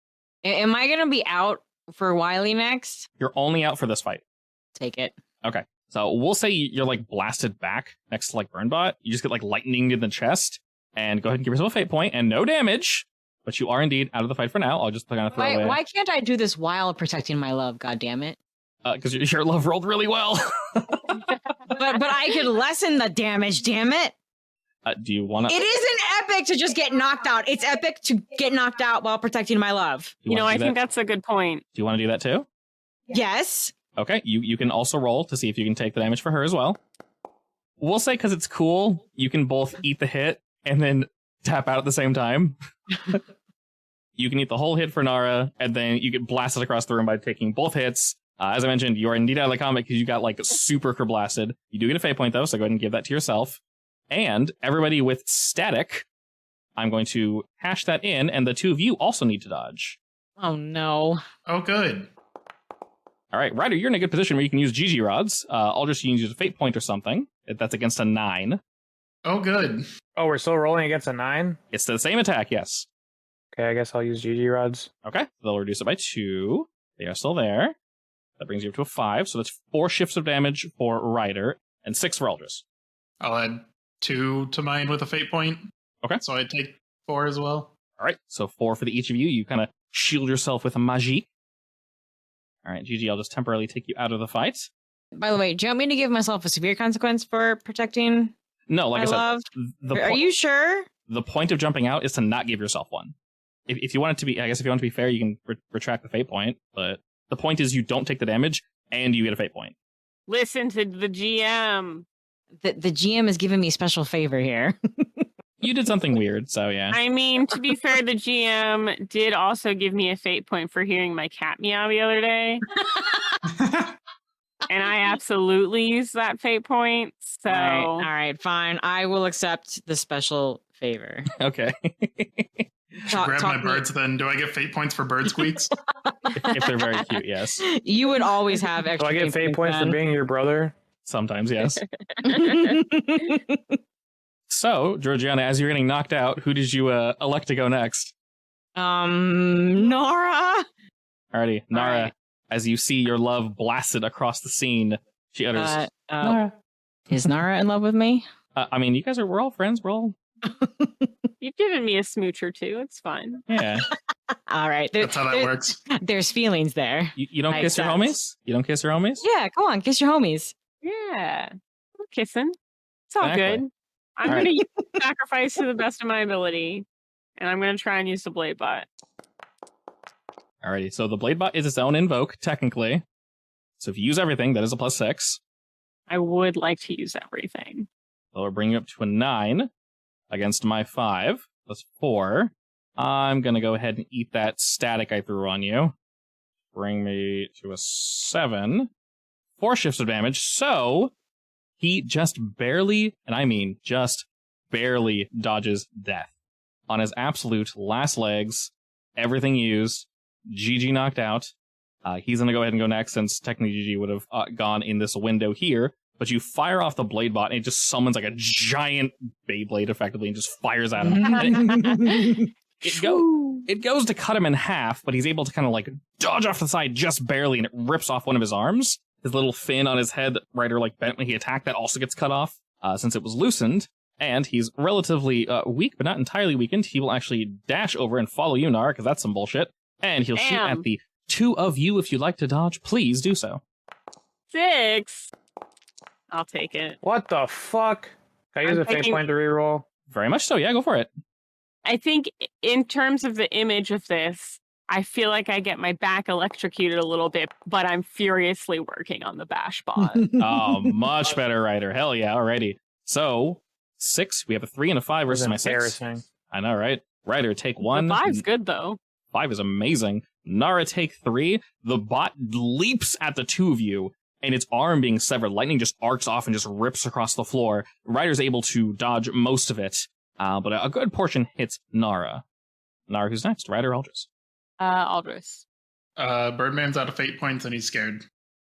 Am I gonna be out for Wily next? You're only out for this fight. Take it. Okay. So we'll say you're like blasted back next to like Burnbot. You just get like lightning in the chest, and go ahead and give yourself a fate point and no damage. But you are indeed out of the fight for now. I'll just kind of throw away. Why can't I do this while protecting my love? God damn it! Because your love rolled really well. But I could lessen the damage. Damn it! Do you want to? It isn't epic to just get knocked out. It's epic to get knocked out while protecting my love. You know, I think that's a good point. Do you want to do that too? Yes. Okay, you can also roll to see if you can take the damage for her as well. We'll say because it's cool, you can both eat the hit and then tap out at the same time. You can eat the whole hit for Nara, and then you get blasted across the room by taking both hits. As I mentioned, you are indeed out of the combat because you got like super blasted. You do get a fate point though, so go ahead and give that to yourself. And everybody with static, I'm going to hash that in, and the two of you also need to dodge. Oh no. Oh, good. All right, Ryder, you're in a good position where you can use GG rods. I'll just use a fate point or something. If that's against a 9. Oh, good. Oh, we're still rolling against a 9? It's the same attack, yes. Okay, I guess I'll use GG rods. Okay, they'll reduce it by 2. They are still there. That brings you up to a 5, so that's 4 shifts of damage for Ryder, and 6 for Aldris. I'll add 2 to mine with a fate point. Okay. So I take 4 as well. All right, so 4 for each of you. You kind of shield yourself with a magie. All right, GG, I'll just temporarily take you out of the fight. By the way, do you want me to give myself a severe consequence for protecting No, like my I said, love? the Are you sure? The point of jumping out is to not give yourself one. If you want it to be, I guess if you want to be fair, you can retract the fate point, but the point is you don't take the damage and you get a fate point. Listen to the GM. The GM is giving me a special favor here. You did something weird, so yeah. I mean, to be fair, the GM did also give me a fate point for hearing my cat meow the other day. And I absolutely used that fate point. So, All right, fine. I will accept the special favor. Okay. Grab my birds then. Do I get fate points for bird squeaks? If they're very cute, yes. You would always have Do extra. I get fate points for being your brother? Sometimes, yes. So, Georgiana, as you're getting knocked out, who did you elect to go next? Nora. Alrighty, Nara, right. as you see your love blasted across the scene, she utters, Nara. Is Nara in love with me? I mean, you guys we're all friends, we're all... You've given me a smooch or two. It's fine. Yeah. All right. That's how that works. There's feelings there. You don't I kiss your accept. homies? You don't kiss your homies? Yeah, come on, kiss your homies. Yeah. I'm kissing. It's all Exactly. good. I'm All going to use sacrifice to the best of my ability. And I'm going to try and use the blade bot. Alrighty, so the blade bot is its own invoke, technically. So if you use everything, that is a +6. I would like to use everything. So we'll bring you up to a 9 against my 5. That's 4. I'm going to go ahead and eat that static I threw on you. Bring me to a 7. 4 shifts of damage. So he just barely, and I mean just barely, dodges death. On his absolute last legs, everything used, GG knocked out. He's going to go ahead and go next, since technically GG would have gone in this window here. But you fire off the blade bot, and it just summons like a giant Beyblade, effectively, and just fires at him. It goes to cut him in half, but he's able to kind of like dodge off the side just barely, and it rips off one of his arms. His little fin on his head that Ryder like bent when he attacked, that also gets cut off, since it was loosened. And he's relatively weak, but not entirely weakened. He will actually dash over and follow you, Nara, because that's some bullshit. And he'll shoot at the two of you. If you'd like to dodge, please do so. 6. I'll take it. What the fuck? Can I use I'm a fate thinking- point to reroll? Very much so. Yeah, go for it. I think in terms of the image of this, I feel like I get my back electrocuted a little bit, but I'm furiously working on the bash bot. Oh, much better, Ryder. Hell yeah, alrighty. So, 6. We have a 3 and a 5 versus my 6. Embarrassing. I know, right? Ryder, take 1. The 5's good, though. 5 is amazing. Nara, take 3. The bot leaps at the two of you, and its arm being severed. Lightning just arcs off and just rips across the floor. Ryder's able to dodge most of it, but a good portion hits Nara. Nara, who's next? Ryder, Aldris. Aldris. Birdman's out of fate points and he's scared.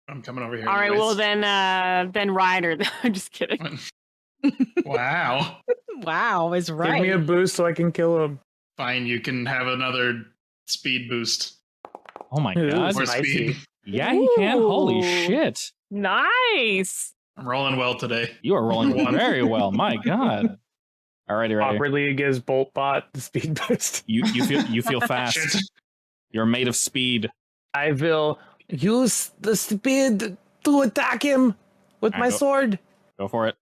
I'm coming over here. All right, anyways. well then Ryder. I'm just kidding. Wow. Wow, is right. Give me a boost so I can kill him. Fine, you can have another speed boost. Oh my Ooh, god. More spicy. speed. Yeah, he can. Holy Ooh. shit. Nice. I'm rolling well today. You are rolling very well. My god. Alrighty, ready. Awkwardly, it gives Boltbot the speed boost. You feel fast. Shit. You're made of speed. I will use the speed to attack him with I my go- sword. Go for it.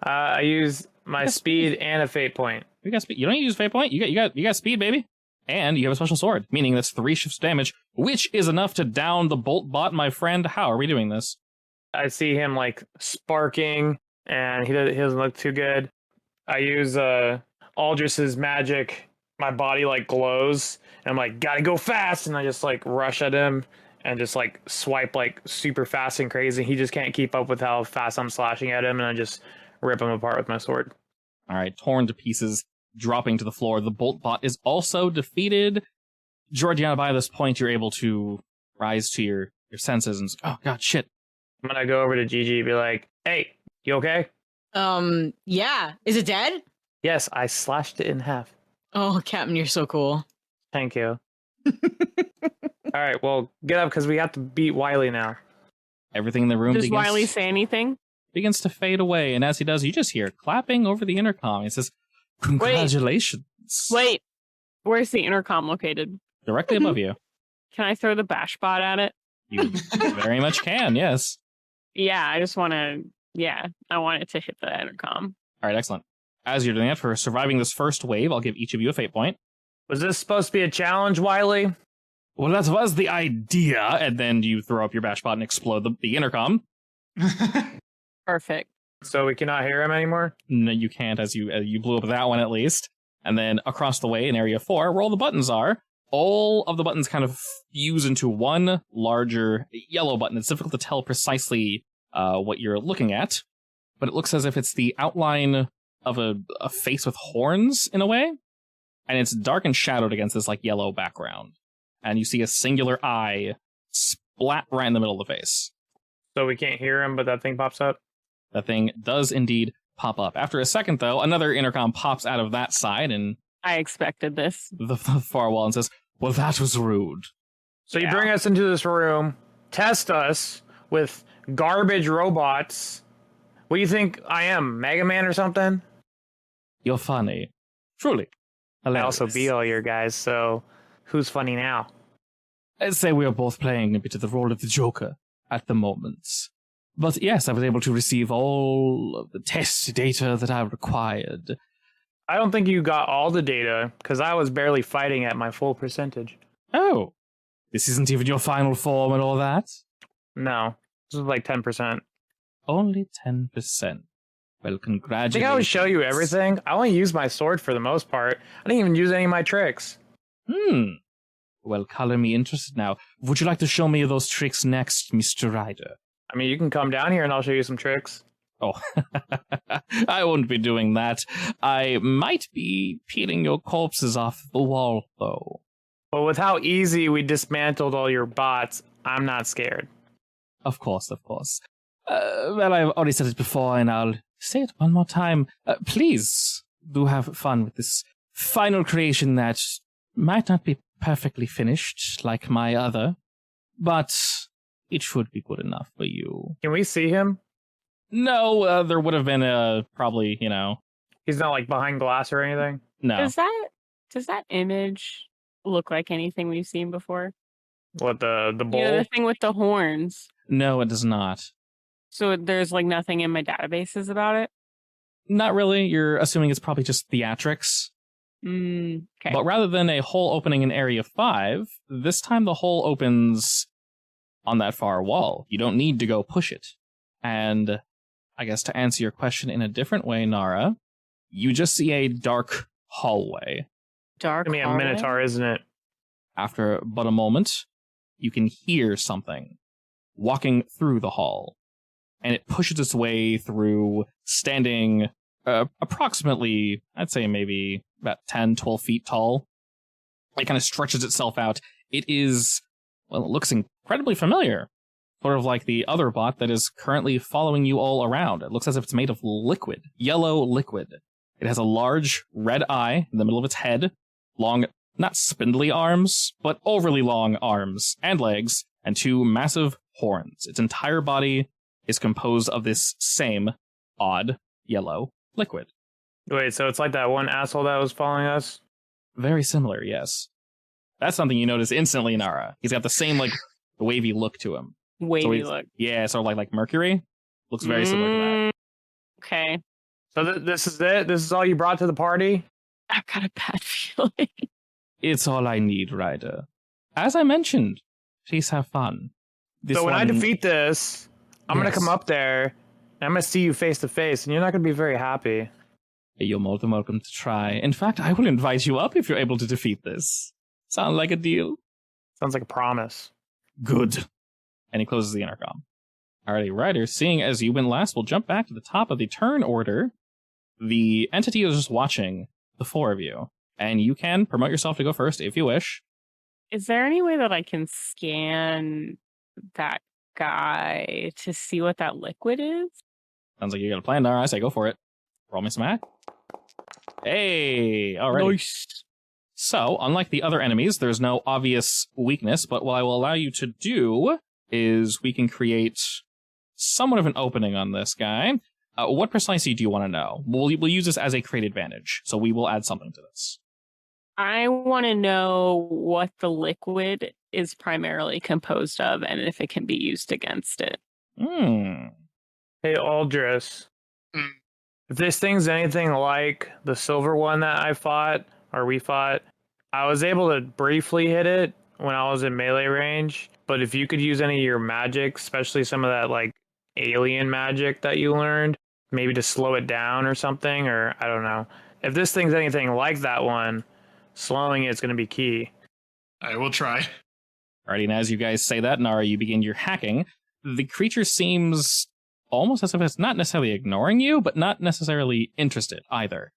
I use my Yes, speed and a fate point. You got speed. You don't use fate point. You got speed, baby. And you have a special sword, meaning that's 3 shifts damage, which is enough to down the bolt bot, my friend. How are we doing this? I see him like sparking, and he doesn't look too good. I use Aldris's magic. My body like glows, and I'm like, gotta go fast, and I just like rush at him and just like swipe like super fast and crazy. He just can't keep up with how fast I'm slashing at him, and I just rip him apart with my sword. All right, torn to pieces, dropping to the floor. The bolt bot is also defeated. Georgiana, by this point, you're able to rise to your senses and oh god, shit. I'm gonna go over to Gigi and be like, hey, you okay? Yeah. Is it dead? Yes, I slashed it in half. Oh, Captain, you're so cool. Thank you. All right, well, get up because we have to beat Wily now. Everything in the room Does Wily say anything? begins to fade away, and as he does, you just hear clapping over the intercom. He says, "Congratulations!" Wait, where's the intercom located? Directly above you. Can I throw the bash bot at it? You very much can. Yes. Yeah, I just want to. Yeah, I want it to hit the intercom. All right, excellent. As you're doing that, for surviving this first wave, I'll give each of you a fate point. Was this supposed to be a challenge, Wily? Well, that was the idea, and then you throw up your bash bot and explode the intercom. Perfect. So we cannot hear him anymore? No, you can't, as you blew up that one at least. And then across the way in Area 4, where all the buttons are, all of the buttons kind of fuse into one larger yellow button. It's difficult to tell precisely what you're looking at, but it looks as if it's the outline of a face with horns, in a way. And it's dark and shadowed against this, like, yellow background. And you see a singular eye splat right in the middle of the face. So we can't hear him, but that thing pops up? That thing does indeed pop up. After a second, though, another intercom pops out of that side and I expected this. the far wall and says, "Well, that was rude." So you Yeah. bring us into this room, test us with garbage robots. What do you think I am, Mega Man or something? You're funny. Truly. I Hilarious. also beat all your guys, so who's funny now? I'd say we are both playing a bit of the role of the Joker at the moment. But yes, I was able to receive all of the test data that I required. I don't think you got all the data, because I was barely fighting at my full percentage. Oh, this isn't even your final form and all that? No, this was like 10%. Only 10%. Well, I congratulations. think I would show you everything. I only used my sword for the most part. I didn't even use any of my tricks. Well, color me interested now. Would you like to show me those tricks next, Mr. Ryder? I mean, you can come down here and I'll show you some tricks. Oh, I won't be doing that. I might be peeling your corpses off the wall, though. But with how easy we dismantled all your bots, I'm not scared. Of course, of course. Well, I've already said it before, and I'll say it one more time. Please do have fun with this final creation that might not be perfectly finished like my other, but it should be good enough for you. Can we see him? No, there would have been probably, He's not like behind glass or anything. no. Does that image look like anything we've seen before? What, the bowl? You know, the thing with the horns. No, it does not. So there's like nothing in my databases about it. Not really. You're assuming it's probably just theatrics. Okay. But rather than a hole opening in Area 5, this time the hole opens on that far wall. You don't need to go push it. And I guess to answer your question in a different way, Nara, you just see a dark hallway. Dark. I mean, a hallway? minotaur, isn't it? After but a moment, you can hear something walking through the hall. And it pushes its way through, standing approximately, I'd say maybe about 10, 12 feet tall. It kind of stretches itself out. It is, well, it looks incredibly familiar. Sort of like the other bot that is currently following you all around. It looks as if it's made of liquid, yellow liquid. It has a large red eye in the middle of its head, long not spindly arms, but overly long arms and legs, and 2 massive horns. Its entire body is composed of this same odd yellow liquid. Wait, so it's like that one asshole that was following us? Very similar, yes. That's something you notice instantly, Nara. He's got the same, like, wavy look to him. Wavy look. Yeah, sort of like Mercury. Looks very similar to that. Okay. So this is it? This is all you brought to the party? I've got a bad feeling. It's all I need, Ryder. As I mentioned, please have fun. So when I defeat this, I'm going to come up there, and I'm going to see you face to face, and you're not going to be very happy. You're more than welcome to try. In fact, I will invite you up if you're able to defeat this. Sound like a deal? Sounds like a promise. Good. And he closes the intercom. Alrighty, Ryder, seeing as you went last, we'll jump back to the top of the turn order. The entity is just watching the 4 of you. And you can promote yourself to go first if you wish. Is there any way that I can scan that guy to see what that liquid is? Sounds like you got a plan, Nara. I say go for it. Roll me some hack. Hey! Alright. Nice. So, unlike the other enemies, there's no obvious weakness, but what I will allow you to do is we can create somewhat of an opening on this guy. What precisely do you want to know? We'll use this as a create advantage, so we will add something to this. I want to know what the liquid is primarily composed of and if it can be used against it. Hey, Aldris. If this thing's anything like the silver one that I fought, or we fought, I was able to briefly hit it when I was in melee range, but if you could use any of your magic, especially some of that, like, alien magic that you learned, maybe to slow it down or something, or I don't know. If this thing's anything like that one, slowing it's going to be key. I will try. Alrighty, and as you guys say that, Nara, you begin your hacking. The creature seems almost as if it's not necessarily ignoring you, but not necessarily interested either.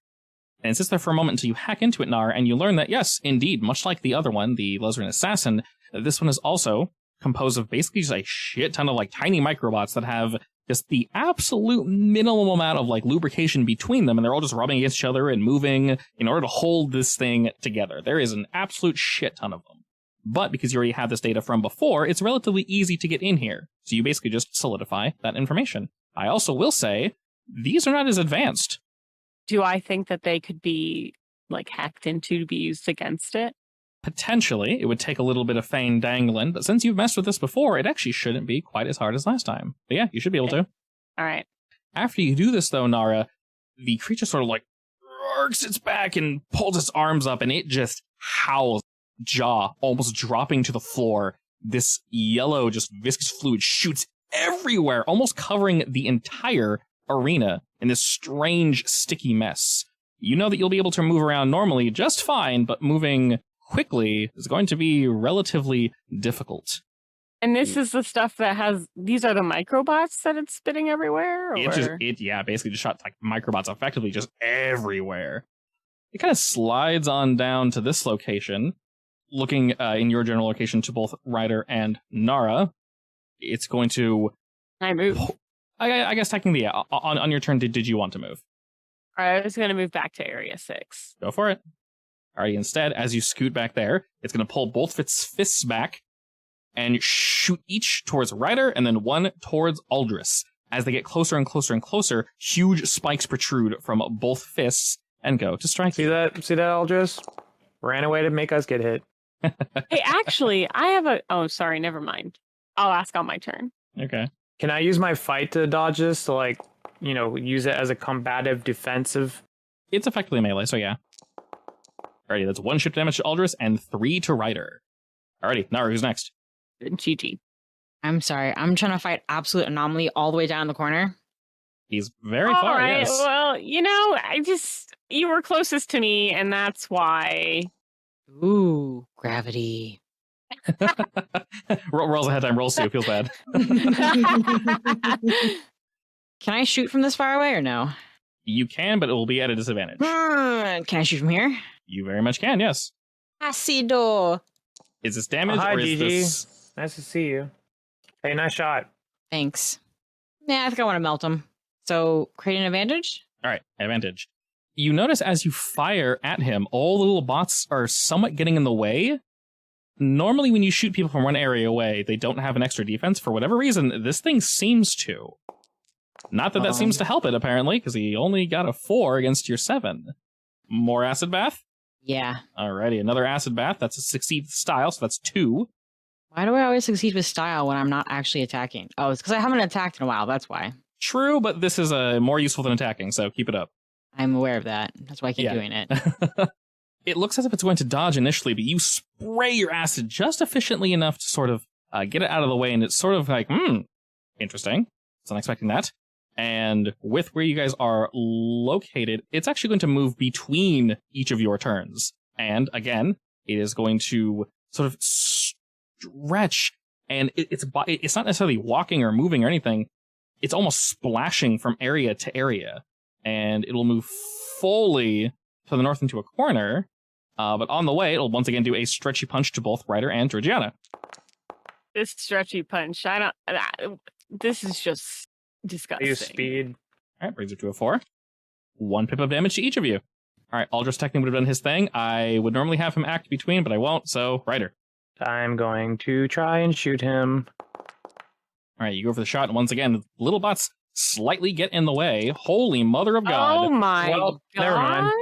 And it sits there for a moment until you hack into it, Nara, and you learn that, yes, indeed, much like the other one, the Lezrin Assassin, this one is also composed of basically just a shit ton of, like, tiny microbots that have just the absolute minimum amount of, like, lubrication between them, and they're all just rubbing against each other and moving in order to hold this thing together. There is an absolute shit ton of them. But because you already have this data from before, it's relatively easy to get in here. So you basically just solidify that information. I also will say, these are not as advanced. Do I think that they could be, like, hacked into to be used against it? Potentially, it would take a little bit of fang dangling, but since you've messed with this before, it actually shouldn't be quite as hard as last time. But yeah, you should be able to. All right. After you do this, though, Nara, the creature sort of, like, arcs its back and pulls its arms up, and it just howls, jaw almost dropping to the floor. This yellow, just viscous fluid shoots everywhere, almost covering the entire arena in this strange, sticky mess. You know that you'll be able to move around normally just fine, but moving quickly is going to be relatively difficult. And this is the stuff that has, these are the microbots that it's spitting everywhere? Or? It basically just shot like microbots effectively just everywhere. It kind of slides on down to this location, looking in your general location to both Ryder and Nara. It's going to... I move. I guess technically, yeah, on your turn, did you want to move? All right, I was going to move back to Area 6. Go for it. Alrighty, instead, as you scoot back there, it's going to pull both its fists back and shoot each towards Ryder and then one towards Aldris. As they get closer and closer and closer, huge spikes protrude from both fists and go to strike. See that, Aldris? Ran away to make us get hit. Hey, actually, I have a... Oh, sorry, never mind. I'll ask on my turn. Okay. Can I use my fight to dodge this to, like, you know, use it as a combative defensive? It's effectively melee, so yeah. Alrighty, that's 1 shift damage to Aldris and 3 to Ryder. Alrighty, Nara, who's next? GG. I'm sorry. I'm trying to fight Absolute Anomaly all the way down in the corner. He's very All far, right, yes. well, you know, you were closest to me, and that's why. Ooh, gravity. Rolls ahead time, rolls 2, feels bad. Can I shoot from this far away or no? You can, but it will be at a disadvantage. Can I shoot from here? You very much can, yes. Acido. Is this damage Hi, or is Gigi. this... Nice to see you. Hey, nice shot. Thanks. Yeah, I think I want to melt him. So, create an advantage? Alright, advantage. You notice as you fire at him, all the little bots are somewhat getting in the way. Normally, when you shoot people from one area away, they don't have an extra defense. For whatever reason, this thing seems to. Not that that seems to help it, apparently, because he only got a 4 against your 7. More acid bath? Yeah. Alrighty, another acid bath. That's a succeed with style, so that's 2. Why do I always succeed with style when I'm not actually attacking? Oh, it's because I haven't attacked in a while. That's why. True, but this is more useful than attacking, so keep it up. I'm aware of that. That's why I keep doing it. It looks as if it's going to dodge initially, but you spray your acid just efficiently enough to sort of get it out of the way, and it's sort of like, interesting. I was not expecting that. And with where you guys are located, it's actually going to move between each of your turns. And again, it is going to sort of stretch, and it's not necessarily walking or moving or anything. It's almost splashing from area to area. And it'll move fully to the north into a corner. But on the way, it'll once again do a stretchy punch to both Ryder and Georgiana. This stretchy punch, this is just disgusting. Use speed. All right, brings it to a 4. 1 pip of damage to each of you. All right, Aldous technically would have done his thing. I would normally have him act between, but I won't, so Ryder. I'm going to try and shoot him. All right, you go for the shot, and once again, the little bots slightly get in the way. Holy mother of God. Oh my Well, God. never mind.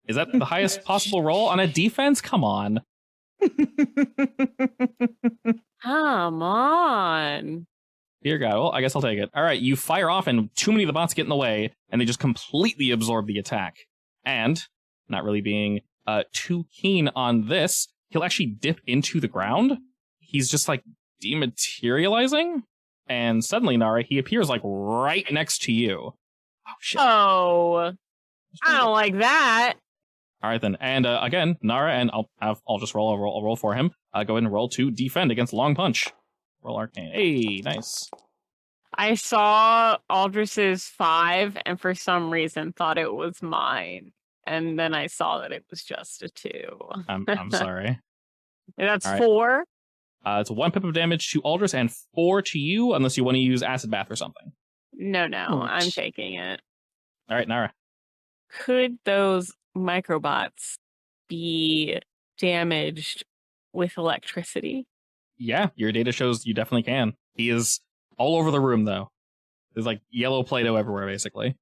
Is that the highest possible roll on a defense? Come on. Come on. Dear God, well, I guess I'll take it. All right, you fire off, and too many of the bots get in the way, and they just completely absorb the attack. And, not really being too keen on this, he'll actually dip into the ground. He's just, like, dematerializing. And suddenly, Nara, he appears, like, right next to you. Oh, shit. Oh, I don't like that. All right, then. And, again, Nara, and I'll just roll for him. Go ahead and roll to defend against Long Punch. Roll Arcane. Hey, nice. I saw Aldris's 5 and for some reason thought it was mine. And then I saw that it was just a 2. I'm sorry. That's All right. 4. It's 1 pip of damage to Aldris and 4 to you, unless you want to use Acid Bath or something. No, Ouch. I'm taking it. All right, Nara. Could those microbots be damaged with electricity? Yeah, your data shows you definitely can. He is all over the room, though. There's like yellow Play-Doh everywhere, basically.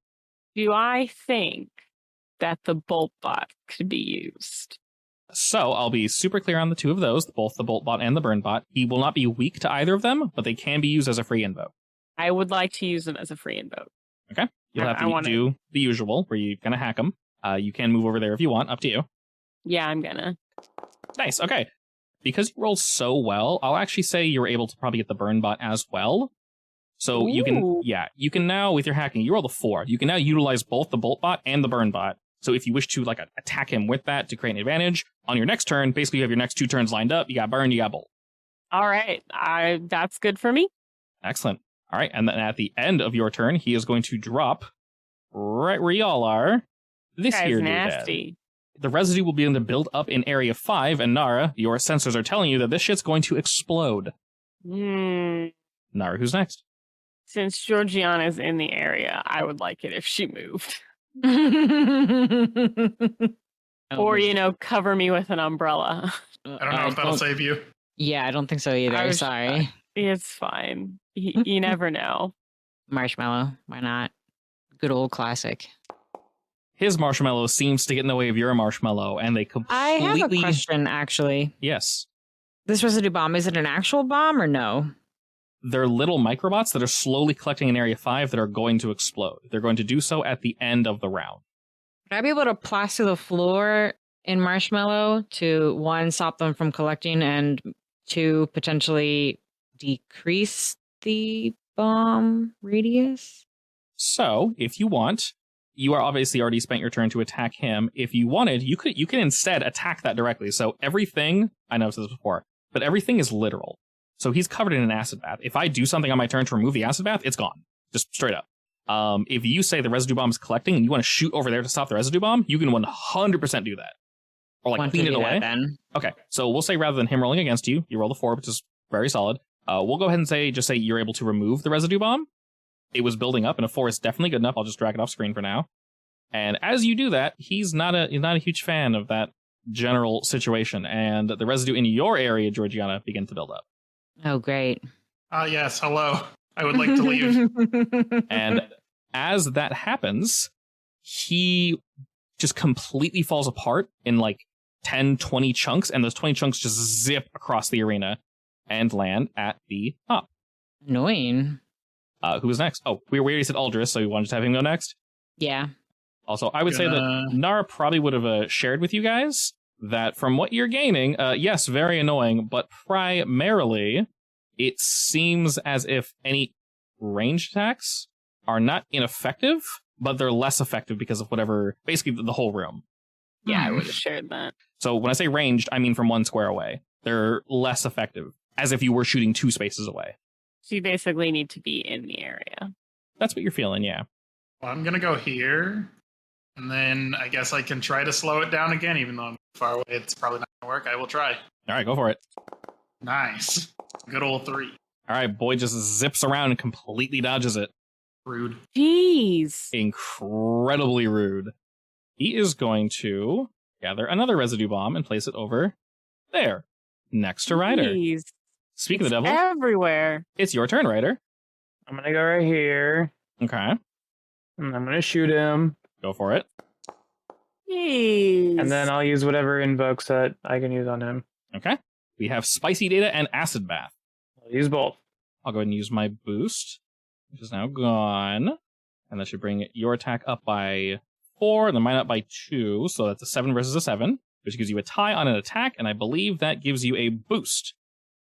Do I think that the bolt bot could be used? So I'll be super clear on the 2 of those, both the Bolt Bot and the Burn Bot. He will not be weak to either of them, but they can be used as a free invoke. I would like to use them as a free invoke. Okay? You'll have I to wanna- do the usual, where you're going to hack them. You can move over there if you want, up to you. Yeah, I'm gonna. Nice, okay. Because you rolled so well, I'll actually say you were able to probably get the Burn Bot as well. So you can now, with your hacking, you rolled a 4. You can now utilize both the Bolt Bot and the Burn Bot. So if you wish to like attack him with that to create an advantage, on your next turn, basically you have your next 2 turns lined up. You got Burn, you got Bolt. All right, that's good for me. Excellent. All right, and then at the end of your turn, he is going to drop right where y'all are. This Guy's here nasty. The residue will begin to build up in Area 5, and Nara, your sensors are telling you that this shit's going to explode. Hmm. Nara, who's next? Since Georgiana's in the area, I would like it if she moved. Or, cover me with an umbrella. I don't know if that'll save you. Yeah, I don't think so either. Sorry. It's fine. You never know. Marshmallow. Why not? Good old classic. His marshmallow seems to get in the way of your marshmallow, and they completely... I have a question, actually. Yes. This residue bomb, is it an actual bomb or no? They're little microbots that are slowly collecting in Area 5 that are going to explode. They're going to do so at the end of the round. Would I be able to plaster the floor in marshmallow to, 1, stop them from collecting, and 2, potentially decrease the bomb radius? So, if you want, you are obviously already spent your turn to attack him. If you wanted, you can instead attack that directly. So everything, I know I've said this before, but everything is literal. So he's covered in an acid bath. If I do something on my turn to remove the acid bath, it's gone. Just straight up. If you say the residue bomb is collecting and you want to shoot over there to stop the residue bomb, you can 100% do that. Or like clean it away. Then. Okay, so we'll say rather than him rolling against you, you roll the 4, which is very solid. We'll go ahead and say you're able to remove the residue bomb. It was building up, and a 4 is definitely good enough. I'll just drag it off screen for now. And as you do that, he's not a huge fan of that general situation, and the residue in your area, Georgiana, begins to build up. Oh, great. Yes, hello. I would like to leave. And as that happens, he just completely falls apart in like 10, 20 chunks, and those 20 chunks just zip across the arena and land at the top. Annoying. Who was next? Oh, we already said Aldris, so we wanted to have him go next. Yeah. Also, I would say that Nara probably would have shared with you guys that from what you're gaining, yes, very annoying, but primarily it seems as if any ranged attacks are not ineffective, but they're less effective because of whatever, basically the whole room. Yeah, I would have shared that. So when I say ranged, I mean from 1 square away. They're less effective, as if you were shooting 2 spaces away. So you basically need to be in the area. That's what you're feeling, yeah. Well, I'm going to go here. And then I guess I can try to slow it down again, even though I'm far away. It's probably not going to work. I will try. All right, go for it. Nice. Good old 3. All right, boy just zips around and completely dodges it. Rude. Jeez. Incredibly rude. He is going to gather another residue bomb and place it over there, next to Ryder. Jeez. Speak of the devil, Everywhere. it's your turn, Ryder. I'm going to go right here. Okay, And I'm going to shoot him. go for it. Jeez. And then I'll use whatever invokes that I can use on him. Okay, we have Spicy Data and Acid Bath. I'll use both. I'll go ahead and use my boost, which is now gone. And that should bring your attack up by 4, and then mine up by 2. So that's a 7 versus a 7, which gives you a tie on an attack, and I believe that gives you a boost.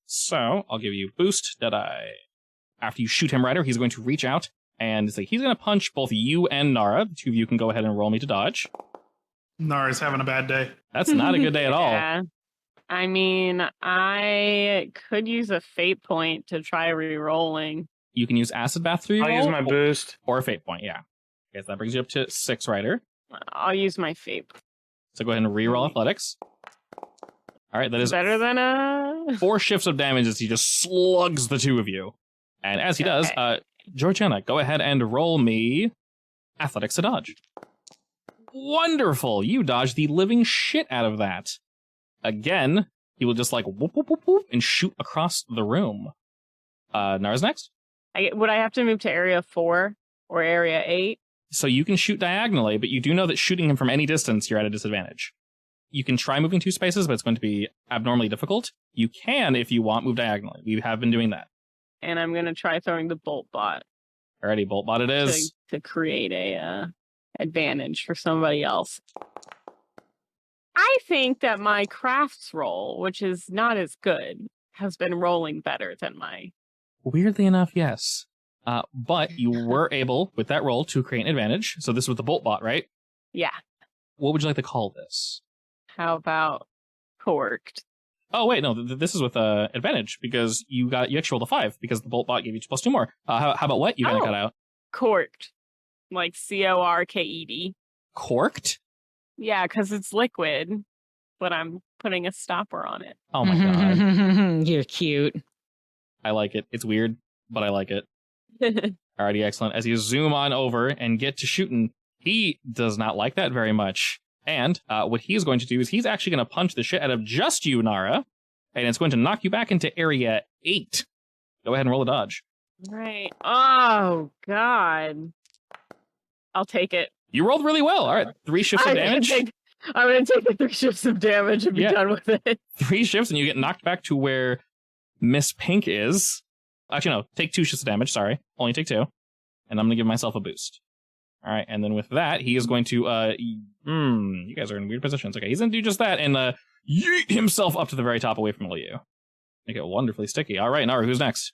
So I'll give you boost. After you shoot him, Ryder, he's going to reach out, and he's going to punch both you and Nara. The 2 of you can go ahead and roll me to dodge. Nara's having a bad day. That's not a good day at all. Yeah. I mean, I could use a fate point to try re-rolling. You can use Acid Bath through your I'll use my boost. or a fate point, yeah. Okay, so that brings you up to 6, Ryder. I'll use my fate. So go ahead and re-roll athletics. All right, that is Better than a... 4 shifts of damage as he just slugs the 2 of you. And as he does, Georgiana, go ahead and roll me athletics to dodge. Wonderful! You dodge the living shit out of that. Again, he will just like whoop, whoop, whoop, whoop, and shoot across the room. Nara's next. Would I have to move to area 4 or area 8? So you can shoot diagonally, but you do know that shooting him from any distance, you're at a disadvantage. You can try moving 2 spaces, but it's going to be abnormally difficult. You can, if you want, move diagonally. We have been doing that. And I'm going to try throwing the bolt bot Alrighty, bolt bot it is. to create a advantage for somebody else. I think that my crafts roll, which is not as good, has been rolling better than my... Weirdly enough, yes. But you were able, with that roll, to create an advantage. So this was the bolt bot, right? Yeah. What would you like to call this? How about corked? Oh, wait, no, this is with advantage, because you actually rolled a 5, because the bolt bot gave you +2 more. How about what? You kind of cut out. Corked. Like CORKED. Corked? Yeah, because it's liquid, but I'm putting a stopper on it. Oh my god. You're cute. I like it. It's weird, but I like it. Alrighty, excellent. As you zoom on over and get to shooting, he does not like that very much. And what he's going to do is he's actually going to punch the shit out of just you, Nara, and it's going to knock you back into area 8. Go ahead and roll a dodge. Right. Oh, God. I'll take it. You rolled really well. All right, 3 shifts of damage. I'm going to take the 3 shifts of damage and be done with it. 3 shifts, and you get knocked back to where Miss Pink is. Actually, no, take 2 shifts of damage. Sorry, only take 2. And I'm going to give myself a boost. All right, and then with that, he is going to, you guys are in weird positions. Okay, he's going to do just that and yeet himself up to the very top away from all you. Make it wonderfully sticky. All right, Nara, who's next?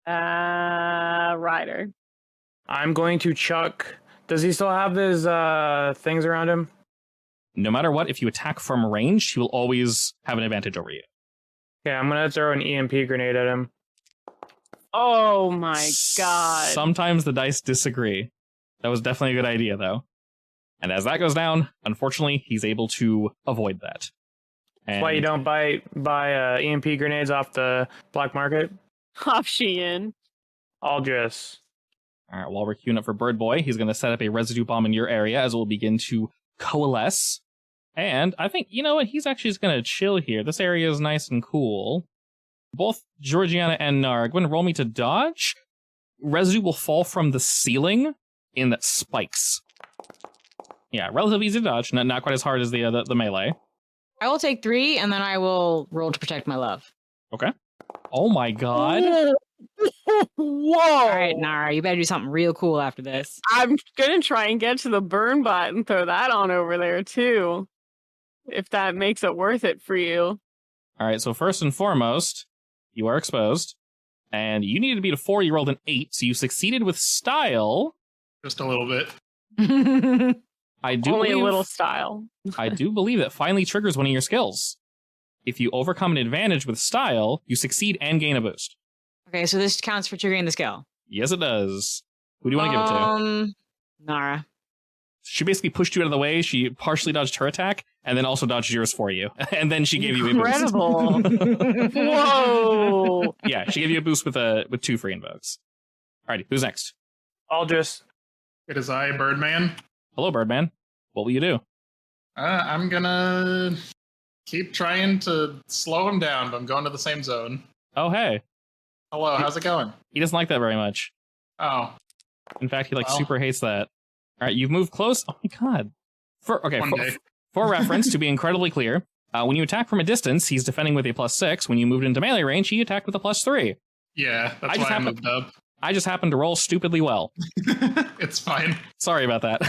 Ryder. I'm going to chuck... Does he still have his things around him? No matter what, if you attack from range, he will always have an advantage over you. Yeah, I'm going to throw an EMP grenade at him. Oh my god. Sometimes the dice disagree. That was definitely a good idea, though. And as that goes down, unfortunately, he's able to avoid that. And That's why you don't buy EMP grenades off the black market? Off Shein. Aldris. All right, while we're queuing up for Bird Boy, he's going to set up a residue bomb in your area as it will begin to coalesce. And I think, you know what, he's actually just going to chill here. This area is nice and cool. Both Georgiana and Nara, go ahead and roll me to dodge. Residue will fall from the ceiling in spikes. Yeah, relatively easy to dodge. Not quite as hard as the melee. I will take 3, and then I will roll to protect my love. Okay. Oh my god. Whoa! All right, Nara, you better do something real cool after this. I'm gonna try and get to the burn bot and throw that on over there too. If that makes it worth it for you. All right, so first and foremost, you are exposed. And you needed to beat a 4, you rolled an 8, so you succeeded with style. Just a little bit. I do Only believe, a little style. I do believe that finally triggers one of your skills. If you overcome an advantage with style, you succeed and gain a boost. Okay, so this counts for triggering the skill. Yes, it does. Who do you want to give it to? Nara. She basically pushed you out of the way. She partially dodged her attack, and then also dodged yours for you. And then she gave you a boost. Incredible. Whoa. Yeah, she gave you a boost with 2 free invokes. Alrighty, who's next? Aldris. It is I, Birdman. Hello, Birdman. What will you do? I'm gonna keep trying to slow him down, but I'm going to the same zone. Oh, hey. Hello, how's it going? He doesn't like that very much. Oh, In fact, he Well. super hates that. All right, you've moved close. Oh my god. one day. For reference, to be incredibly clear, when you attack from a distance, he's defending with a +6. When you moved into melee range, he attacked with a +3. Yeah, I that's just why I happened- moved up. I just happened to roll stupidly well. It's fine. Sorry about that.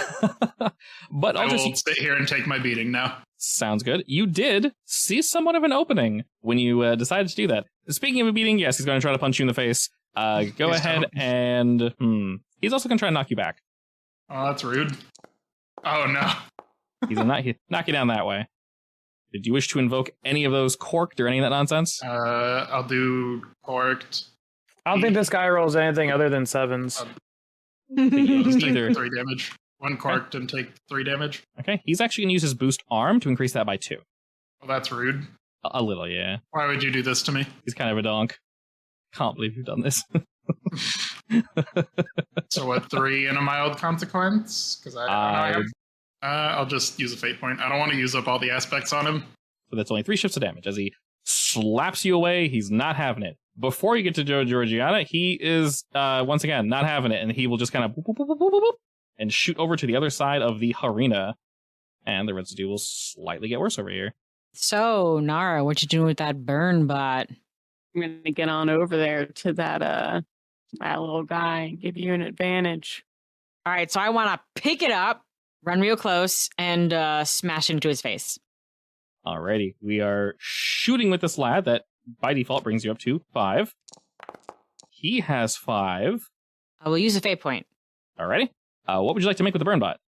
But I I'll just will sit here and take my beating now. sounds good. You did see somewhat of an opening when you decided to do that. Speaking of a beating, yes, he's going to try to punch you in the face. Go Please ahead don't. and he's also going to try and knock you back. Oh, that's rude. Oh no. He's going to knock you down that way. Did you wish to invoke any of those corked or any of that nonsense? I'll do corked. I don't think this guy rolls anything other than 7s. Just take Either. 3 damage. 1 corked and take 3 damage. Okay, he's actually going to use his boost arm to increase that by 2. Well, that's rude. A little, yeah. Why would you do this to me? He's kind of a donk. Can't believe you've done this. So what, 3 and a mild consequence? Because I don't know. I'll just use a fate point. I don't want to use up all the aspects on him. So that's only 3 shifts of damage. As he slaps you away, he's not having it. Before you get to Georgiana, he is, once again, not having it, and he will just kind of boop, boop, boop, boop, boop, boop, and shoot over to the other side of the arena. And the residue will slightly get worse over here. So, Nara, what you doing with that burn bot? I'm gonna get on over there to that little guy and give you an advantage. All right, so I want to pick it up, run real close, and smash into his face. Alrighty, we are shooting with this lad that by default brings you up to 5. He has 5. I will use a fate point. Alrighty. What would you like to make with the burn bot?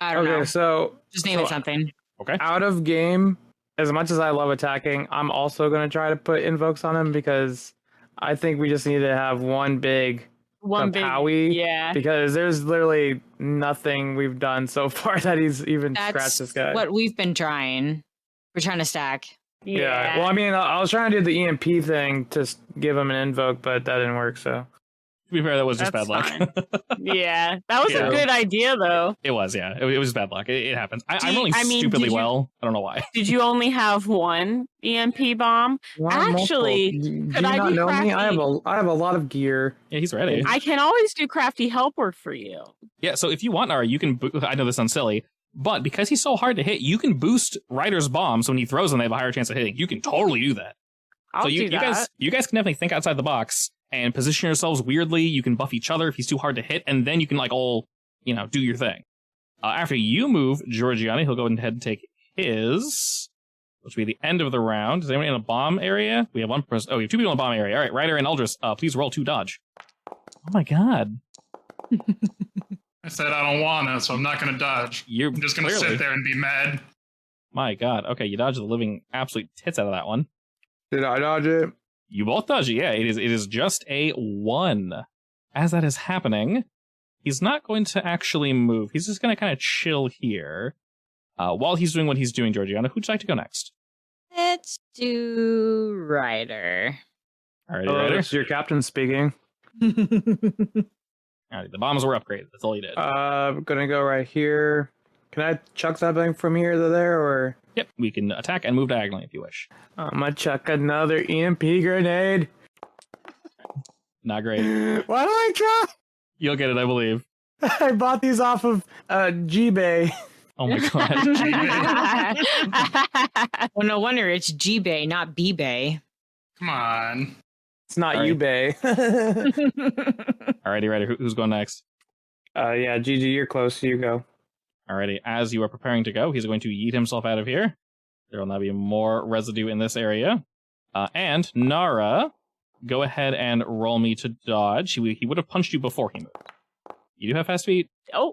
I don't Okay, know. so Just name it something. Okay. out of game, as much as I love attacking, I'm also going to try to put invokes on him because I think we just need to have one big One big, Kapowie, yeah. because there's literally nothing we've done so far that he's even scratched That's this guy. what we've been trying. We're trying to stack. Yeah. Well, I mean, I was trying to do the EMP thing to give him an invoke, but that didn't work. So To be fair, that was just That's bad luck. Yeah, that was Yeah. a good idea, though. It was, yeah. It was bad luck. It happens. I'm rolling I mean, stupidly did you- well. I don't know why. Did you only have one EMP bomb? Actually, do you could I not be know me? I crafty? have a lot of gear. Yeah, he's ready. I can always do crafty help work for you. Yeah, so if you want, Nara, you can... I know this sounds silly, but because he's so hard to hit, you can boost Ryder's bomb, so when he throws them, they have a higher chance of hitting. You can totally do that. I'll so you do that. guys can definitely think outside the box and position yourselves weirdly. You can buff each other if he's too hard to hit, and then you can all do your thing. After you move Georgiana, he'll go ahead and take his, which will be the end of the round. Is anyone in a bomb area? We have one person. Oh, we have 2 people in a bomb area. All right, Ryder and Eldris, please roll 2 dodge. Oh my god. I said I don't wanna, so I'm not gonna dodge. You're I'm just gonna clearly- sit there and be mad. My god. Okay, you dodged the living absolute tits out of that one. Did I dodge it? You both dodge it. Yeah, it is just a 1. As that is happening, he's not going to actually move. He's just going to kind of chill here. While he's doing what he's doing, Georgiana, who'd you like to go next? Let's do Ryder. Alrighty, Hello, Ryder. this is your captain speaking. All right, the bombs were upgraded. That's all you did. I'm gonna go right here. Can I chuck something from here to there, or? Yep, we can attack and move diagonally if you wish. I'm gonna chuck another EMP grenade. Not great. Why do I try? You'll get it, I believe. I bought these off of G-Bay. Oh my god. Well, no wonder it's G-Bay, not B-Bay. Come on. It's not All right. U-Bay. Alrighty, ready. Who's going next? Yeah, Gigi, you're close. You go. Alrighty, as you are preparing to go, he's going to yeet himself out of here. There will now be more residue in this area. And Nara, go ahead and roll me to dodge. He would have punched you before he moved. You do have fast feet? Oh,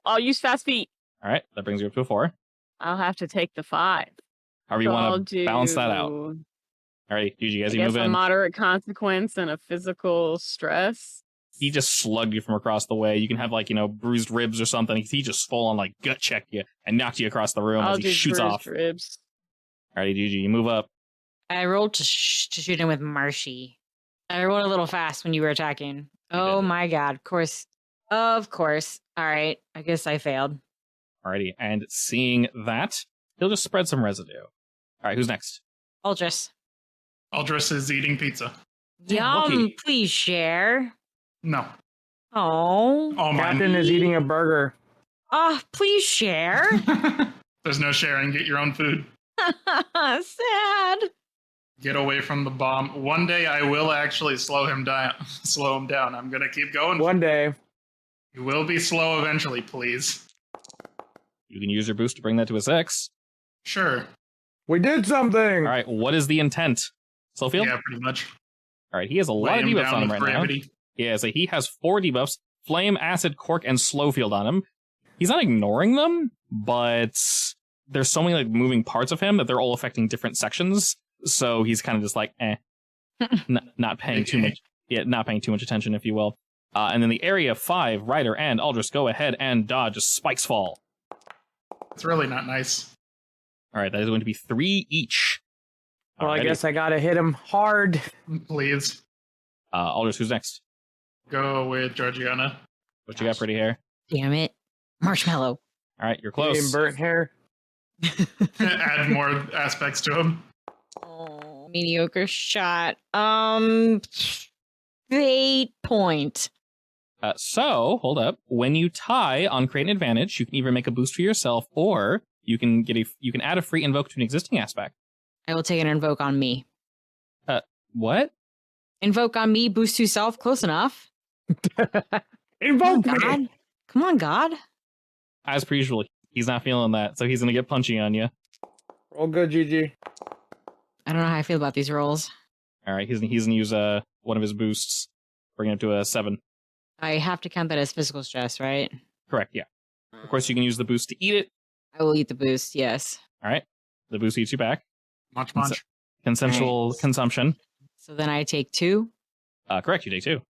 I'll use fast feet. Alright, that brings you up to a 4. I'll have to take the 5. However you So I'll want to balance that out. do, Alrighty, Gigi, as I you guess move a in, moderate consequence and a physical stress. he just slugged you from across the way. You can have, bruised ribs or something. He just full on, gut checked you and knocked you across the room I'll as he do shoots bruised off. ribs. Alrighty, Gigi, you move up. I rolled to shoot him with Marshy. I rolled a little fast when you were attacking. Oh did. my god, of course. All right, I guess I failed. Alrighty, and seeing that, he'll just spread some residue. Alright, who's next? Aldris. Aldris is eating pizza. Yum, lucky. please share. No. Oh. All Captain mine. is eating a burger. Oh, please share. There's no sharing. Get your own food. Sad. Get away from the bomb. One day I will actually slow him down. I'm gonna keep going. One day. You will be slow eventually, please. You can use your boost to bring that to a 6. Sure. We did something. Alright, what is the intent? Slowfield? Yeah, pretty much. Alright, he has a lot Weigh of him debuffs down on him with right gravity. now. Yeah, so he has 4 debuffs, Flame, Acid, Cork, and Slowfield on him. He's not ignoring them, but there's so many moving parts of him that they're all affecting different sections. So he's kind of just not paying too much. Yeah, not paying too much attention, if you will. And then the area 5, Ryder and Aldris go ahead and dodge as spikes fall. It's really not nice. All right, that is going to be 3 each. Well, I Alrighty. guess I gotta hit him hard. Please. Aldris, who's next? Go with Georgiana. What you got, pretty hair? Damn it. Marshmallow. All right, you're Eating close. burnt hair. Add more aspects to him. Oh, mediocre shot. 8 point. So, hold up. When you tie on Create an Advantage, you can either make a boost for yourself, or you can add a free invoke to an existing aspect. I will take an invoke on me. What? Invoke on me, boost to self, close enough. Invoke me. God. Come on, God. As per usual, he's not feeling that, so he's gonna get punchy on you. Roll good, Gigi. I don't know how I feel about these rolls. All right, he's gonna use one of his boosts, bring it up to a 7. I have to count that as physical stress, right? Correct, yeah. Of course, you can use the boost to eat it. I will eat the boost, yes. All right, the boost eats you back. Much. Consensual Nice. consumption. So then I take 2. Correct, you take 2.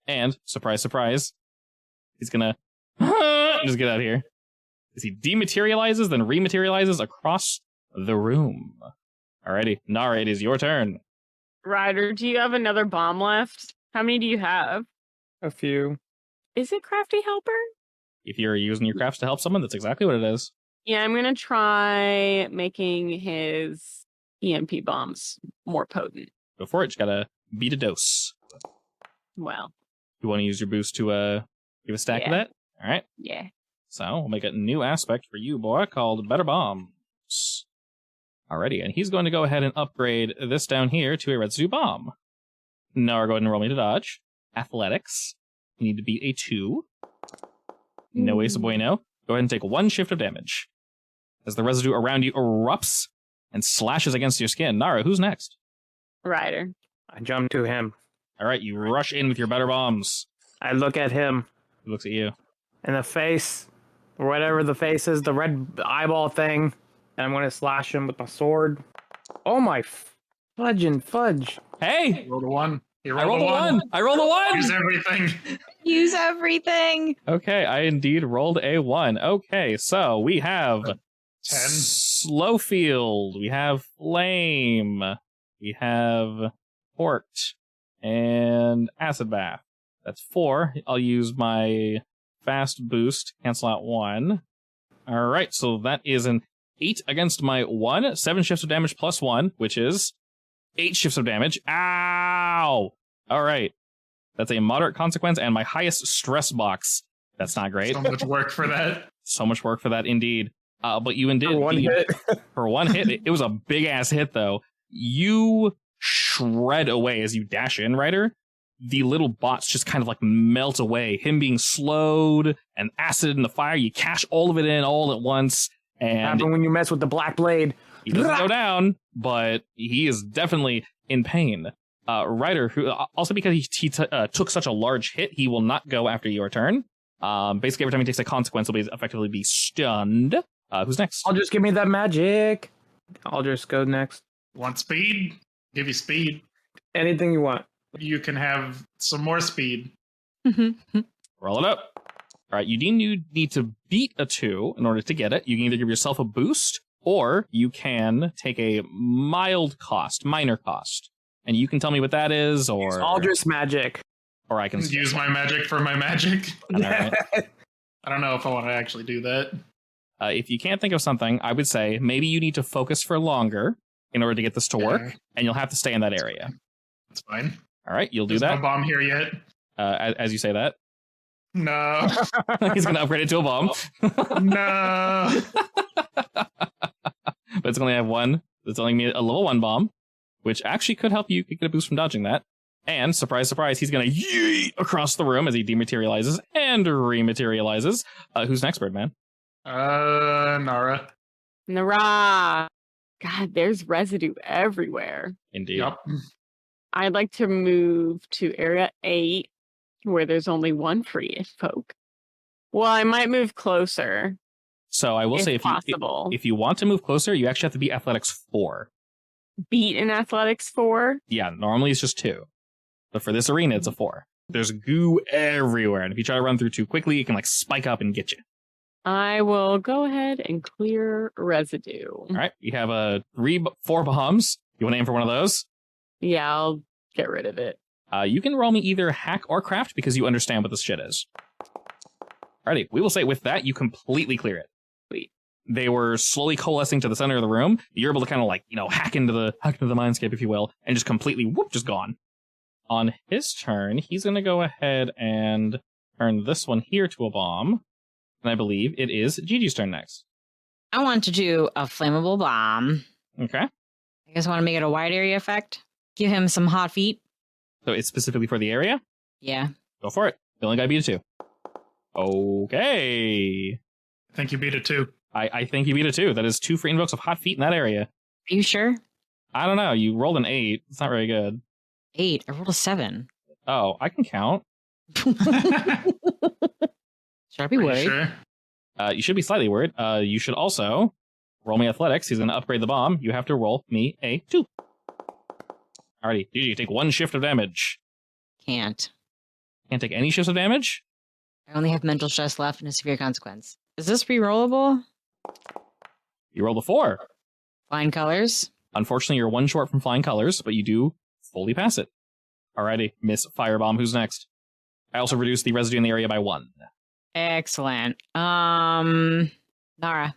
And surprise, surprise, he's gonna just get out of here. As he dematerializes, then rematerializes across the room. Alrighty, Nara, it is your turn. Ryder, do you have another bomb left? How many do you have? A few. Is it Crafty Helper? If you're using your crafts to help someone, that's exactly what it is. Yeah, I'm gonna try making his EMP bombs more potent. Go for it. Just gotta beat a dose. Well, You want to use your boost to give a stack of Yeah. that? All right. yeah. So we'll make a new aspect for you, boy, called Better Bombs. Alrighty, and he's going to go ahead and upgrade this down here to a residue bomb. Now go ahead and roll me to dodge. Athletics. You need to beat a 2. No ace bueno. Go ahead and take 1 shift of damage. As the residue around you erupts and slashes against your skin. Nara, who's next? Ryder. I jump to him. Alright, you rush in with your better bombs. I look at him He looks at you. in the face, or whatever the face is, the red eyeball thing, and I'm going to slash him with my sword. Oh my fudging fudge. Hey! Rolled a 1. He I rolled a 1! I rolled a 1! Use everything. Use everything. Okay, I indeed rolled a 1. Okay, so we have 10. Slowfield, we have Flame, we have Port, and Acid Bath. That's 4. I'll use my fast boost, cancel out 1. All right, so that is an 8 against my 1. 7 shifts of damage plus 1, which is 8 shifts of damage. Ow! All right. That's a moderate consequence and my highest stress box. That's not great. So much work for that. So much work for that indeed. But you indeed... For one hit. For one hit. It was a big-ass hit, though. You shred away as you dash in, Ryder. The little bots just kind of like melt away. Him being slowed and acid in the fire. You cash all of it in all at once. And Happen when you mess with the Black Blade. he doesn't go down, but he is definitely in pain. Ryder, who also because he took such a large hit, he will not go after your turn. Basically, every time he takes a consequence, he'll effectively be stunned. Who's next? I'll just give me that magic. I'll just go next. Want speed? Give you speed. Anything you want. You can have some more speed. Roll it up. All right, you need to beat a 2 in order to get it. You can either give yourself a boost, or you can take a minor cost. And you can tell me what that is, or... Aldrich magic. Or I can... Use my magic for my magic. All right. I don't know if I want to actually do that. If you can't think of something, I would say maybe you need to focus for longer in order to get this to work, and you'll have to stay in that area. That's fine. All right, you'll do There's that. no bomb here yet. As you say that. No. He's going to upgrade it to a bomb. No. But it's going to have one. It's only a level 1 bomb, which actually could help you get a boost from dodging that. And, surprise, surprise, he's going to yeet across the room as he dematerializes and rematerializes. Who's next, Birdman? Nara. Nara. God, there's residue everywhere. Indeed. Yep. I'd like to move to area 8, where there's only one free folk. Well, I might move closer. So I will say, if you want to move closer, you actually have to be athletics 4. Beat in athletics 4. Yeah, normally it's just 2. But for this arena, it's a 4. There's goo everywhere, and if you try to run through too quickly, it can like spike up and get you. I will go ahead and clear residue. All right, you have 4 bombs. You want to aim for one of those? Yeah, I'll get rid of it. You can roll me either hack or craft because you understand what this shit is. Alrighty, we will say with that, you completely clear it. Sweet. They were slowly coalescing to the center of the room. You're able to kind of like, hack into the mindscape, if you will, and just completely, just gone. On his turn, he's going to go ahead and turn this one here to a bomb. And I believe it is Gigi's turn next. I want to do a flammable bomb. Okay. I guess I want to make it a wide area effect. Give him some hot feet. So it's specifically for the area? Yeah. Go for it. The only guy beat a 2. Okay. I think you beat it too. I think you beat a 2. That is 2 free invokes of hot feet in that area. Are you sure? I don't know. You rolled an 8. It's not very good. 8. I rolled a 7. Oh, I can count. Should I be Are you worried? sure? You should be slightly worried. You should also roll me athletics. He's going to upgrade the bomb. You have to roll me a 2. Alrighty, Gigi, you take 1 shift of damage. Can't. Can't take any shifts of damage? I only have mental stress left and a severe consequence. Is this re-rollable? You rolled a 4. Flying colors? Unfortunately, you're 1 short from flying colors, but you do fully pass it. Alrighty, Miss Firebomb, who's next? I also reduced the residue in the area by 1. Excellent. Nara. Can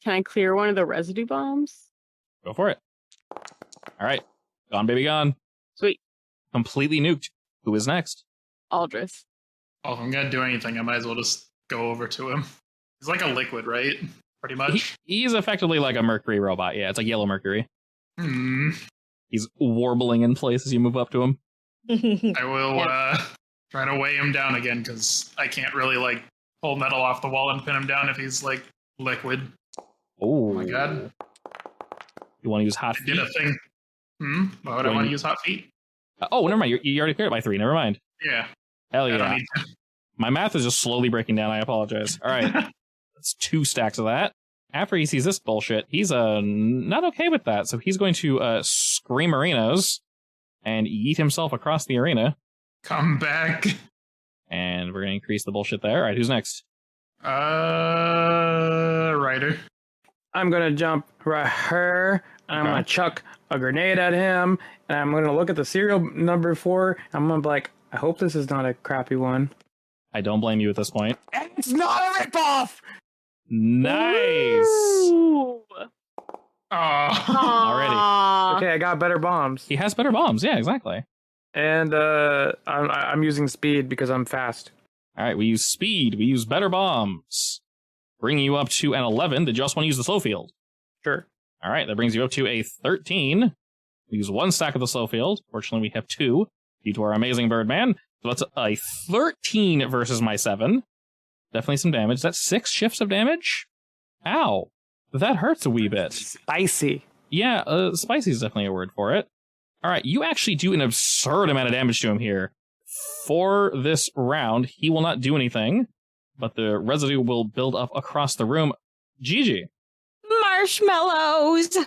I clear one of the residue bombs? Go for it. Alright, gone baby gone. Sweet. Completely nuked. Who is next? Aldris. Oh, if I'm gonna do anything, I might as well just go over to him. He's like a liquid, right? Pretty much. He's effectively like a mercury robot. Yeah, it's like yellow mercury. Hmm. He's warbling in place as you move up to him. I will try to weigh him down again because I can't really like pull metal off the wall and pin him down if he's like liquid. Oh my god. You want to use hot I feet? did a thing. Why would I want to use hot feet? Oh, never mind. You already cleared it by 3. Never mind. Yeah. Hell I don't yeah. need to. My math is just slowly breaking down. I apologize. All right. That's 2 stacks of that. After he sees this bullshit, he's not okay with that. So he's going to scream arenas and yeet himself across the arena. Come back. And we're going to increase the bullshit there. All right, who's next? Ryder. I'm gonna jump right here, and I'm Okay. gonna chuck a grenade at him, and I'm gonna look at the serial number 4. I'm gonna be like, I hope this is not a crappy one. I don't blame you at this point. And it's not a ripoff! Nice. Ooh. Oh, Aw. Okay, I got better bombs. He has better bombs. Yeah, exactly. And I'm using speed because I'm fast. All right, we use speed. We use better bombs. Bringing you up to an 11. Did you also want to use the slow field? Sure. All right, that brings you up to a 13. We use 1 stack of the slow field. Fortunately, we have 2 due to our amazing Birdman. So that's a 13 versus my 7. Definitely some damage. That's 6 shifts of damage. Ow. That hurts a wee bit. Spicy. Yeah, spicy is definitely a word for it. All right, you actually do an absurd amount of damage to him here. For this round, he will not do anything, but the residue will build up across the room. Gigi. Marshmallows.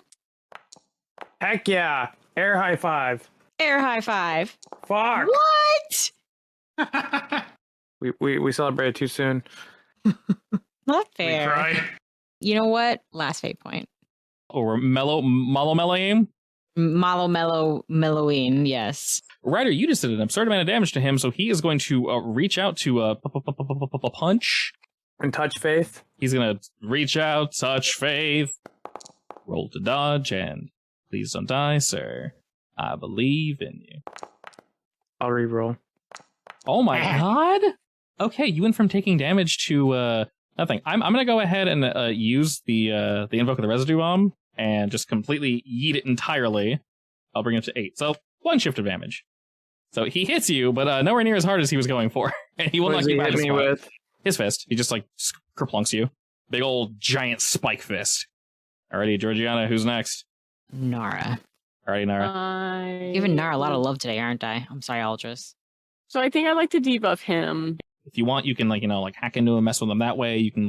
Heck yeah. Air high five. Air high five. Fuck. What? We celebrated too soon. Not we fair. cried. You know what? Last fate point. Oh, we're mellow aim. Mellowing, yes. Ryder, you just did an absurd amount of damage to him, so he is going to reach out to punch. And touch faith. He's going to reach out, touch faith, roll to dodge, and please don't die, sir. I believe in you. I'll reroll. Oh my god! Okay, you went from taking damage to nothing. I'm going to go ahead and use the Invoke of the Residue Bomb and just completely yeet it entirely. I'll bring it to 8. So 1 shift of damage. So he hits you, but nowhere near as hard as he was going for. And he will What knock does you he back hit a me spot. with? His fist. He just like kerplunks you. Big old giant spike fist. Alrighty, Georgiana, who's next? Nara. Alrighty, Nara. Giving Nara a lot of love today, aren't I? I'm sorry, Aldris. So I think I'd like to debuff him. If you want, you can hack into him, mess with him that way. You can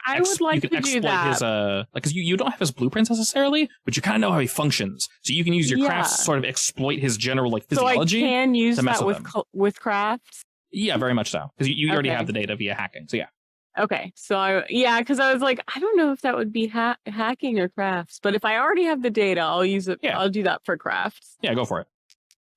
I would like to do exploit that. his because you don't have his blueprints necessarily, but you kind of know how he functions. So you can use your crafts to sort of exploit his general physiology. So I can use to mess that with with crafts. Yeah, very much so. Because you already Okay. have the data via hacking. So yeah. Okay, so because I was like, I don't know if that would be hacking or crafts, but if I already have the data, I'll use it. Yeah. I'll do that for crafts. Yeah, go for it.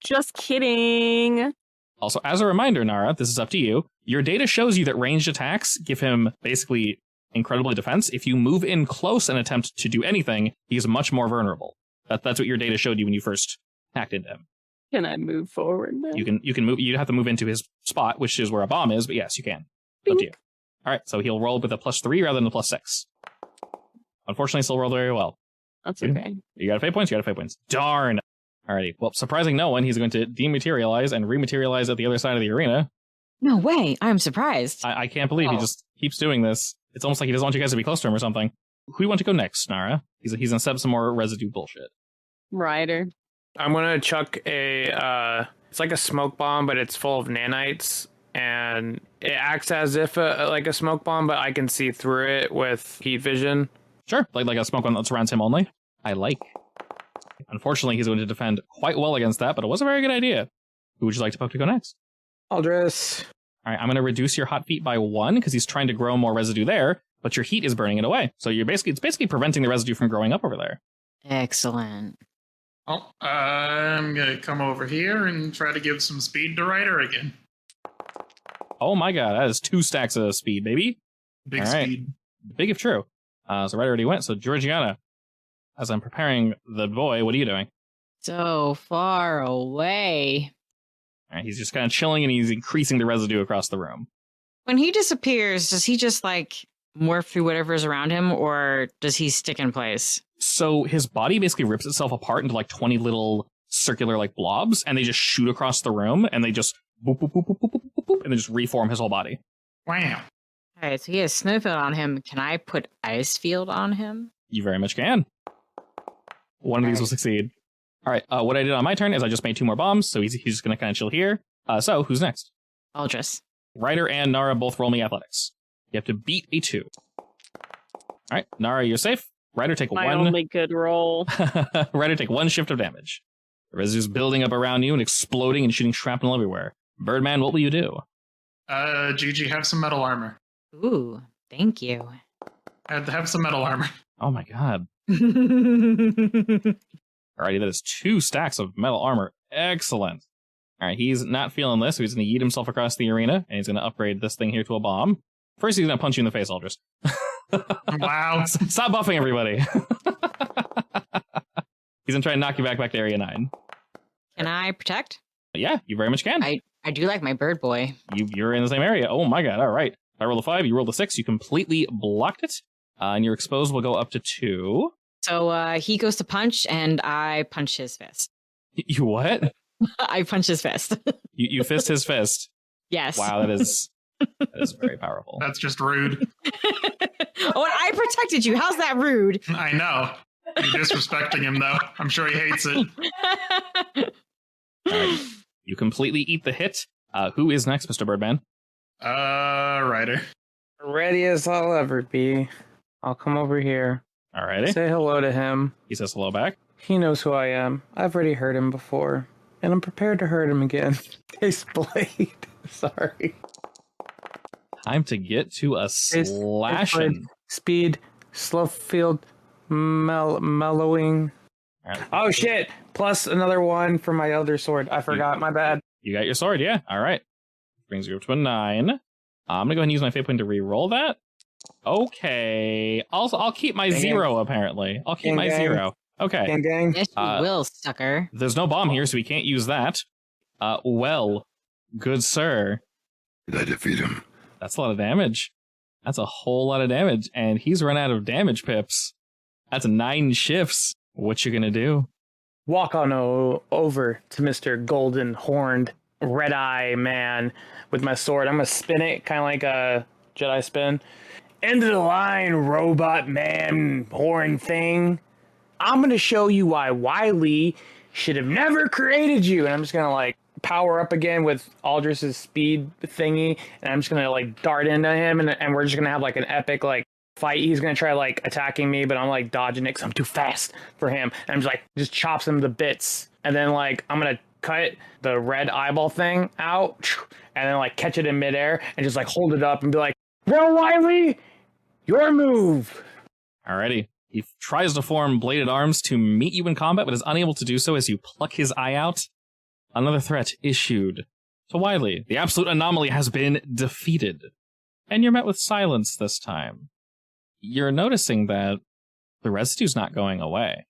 Just kidding. Also, as a reminder, Nara, this is up to you. Your data shows you that ranged attacks give him basically incredibly defense. If you move in close and attempt to do anything, he's much more vulnerable. That's what your data showed you when you first hacked into him. Can I move forward now? You can move. You have to move into his spot, which is where a bomb is. But yes, you can. Up to you. All right, so he'll roll with a +3 rather than a +6. Unfortunately, still rolled very well. That's okay. You got a fate points. You got a fate points. Darn. Alrighty. Well, surprising no one, he's going to dematerialize and rematerialize at the other side of the arena. No way. I'm surprised. I can't believe he just keeps doing this. It's almost like he doesn't want you guys to be close to him or something. Who do you want to go next, Nara? He's gonna set up some more residue bullshit. Ryder. I'm gonna chuck it's like a smoke bomb, but it's full of nanites, and it acts as if like a smoke bomb, but I can see through it with heat vision. Sure, like a smoke one that surrounds him only. I like. Unfortunately, he's going to defend quite well against that, but it was a very good idea. Who would you like to poke to go next? Aldris. All right, I'm going to reduce your hot feet by 1 because he's trying to grow more residue there, but your heat is burning it away. So it's basically preventing the residue from growing up over there. Excellent. Oh, I'm gonna come over here and try to give some speed to Ryder again. Oh my god, that is 2 stacks of speed, baby. Big All right. speed. Big if true. So Ryder already went. So Georgiana, as I'm preparing the boy, what are you doing? So far away. All right, he's just kind of chilling and he's increasing the residue across the room. When he disappears, does he just morph through whatever's around him, or does he stick in place? So his body basically rips itself apart into 20 little circular blobs, and they just shoot across the room, and they just boop, boop, boop, boop, boop, boop, boop, boop, and they just reform his whole body. Wow. All right, so he has Snowfield on him. Can I put Ice Field on him? You very much can. One of these will succeed. All right, what I did on my turn is I just made 2 more bombs, so he's just going to kind of chill here. So who's next? Aldris. Ryder and Nara both roll me athletics. You have to beat a 2. All right, Nara, you're safe. Ryder, take My 1. only good roll. Ryder, take 1 shift of damage. The residue's building up around you and exploding and shooting shrapnel everywhere. Birdman, what will you do? Gigi, have some metal armor. Ooh, thank you. Have some metal armor. Oh my god. Alrighty, that is 2 stacks of metal armor. Excellent. All right, he's not feeling this, so he's going to yeet himself across the arena, and he's going to upgrade this thing here to a bomb. First, he's going to punch you in the face, Aldous. Wow. Stop buffing everybody. He's going to try and knock you back to Area 9. Can I protect? Yeah, you very much can. I do like my bird boy. You're in the same area. Oh my god, all right. I roll a 5, you roll a 6, you completely blocked it. And your exposed will go up to 2. So he goes to punch, and I punch his fist. You what? I punch his fist. You fist his fist. Yes. Wow, that is very powerful. That's just rude. Oh, and I protected you. How's that rude? I know. You're disrespecting him, though. I'm sure he hates it. All right. You completely eat the hit. Who is next, Mr. Birdman? Ryder. Ready as I'll ever be. I'll come over here. Alrighty. Say hello to him. He says hello back. He knows who I am. I've already hurt him before. And I'm prepared to hurt him again. Case Blade. Sorry. Time to get to a slashing. Speed. Slow field. Mellowing. Right. Oh shit! Plus another one for my other sword. I forgot. My bad. You got your sword, yeah. All right. Brings you up to a 9. I'm gonna go ahead and use my fate point to re-roll that. Okay. Also, I'll keep my Dang 0. Apparently, I'll keep my 0. Okay. Gang gang. Yes, you will, sucker. There's no bomb here, so we can't use that. Well, good sir. Did I defeat him? That's a lot of damage. That's a whole lot of damage, and he's run out of damage pips. That's 9 shifts. What you gonna do? Walk on over to Mr. Golden Horned Red Eye Man with my sword. I'm gonna spin it, kind of like a Jedi spin. End of the line, robot man horn thing. I'm gonna show you why Wily should have never created you. And I'm just gonna like power up again with Aldris's speed thingy, and I'm just gonna like dart into him, and we're just gonna have like an epic like fight. He's gonna try like attacking me, but I'm like dodging it because I'm too fast for him. And I'm just like chops him to bits, and then like I'm gonna cut the red eyeball thing out, and then like catch it in midair and just like hold it up and be like, "Well, Wily, your move." Alrighty. He tries to form bladed arms to meet you in combat, but is unable to do so as you pluck his eye out. Another threat issued to Wily. The absolute anomaly has been defeated. And you're met with silence this time. You're noticing that the residue's not going away.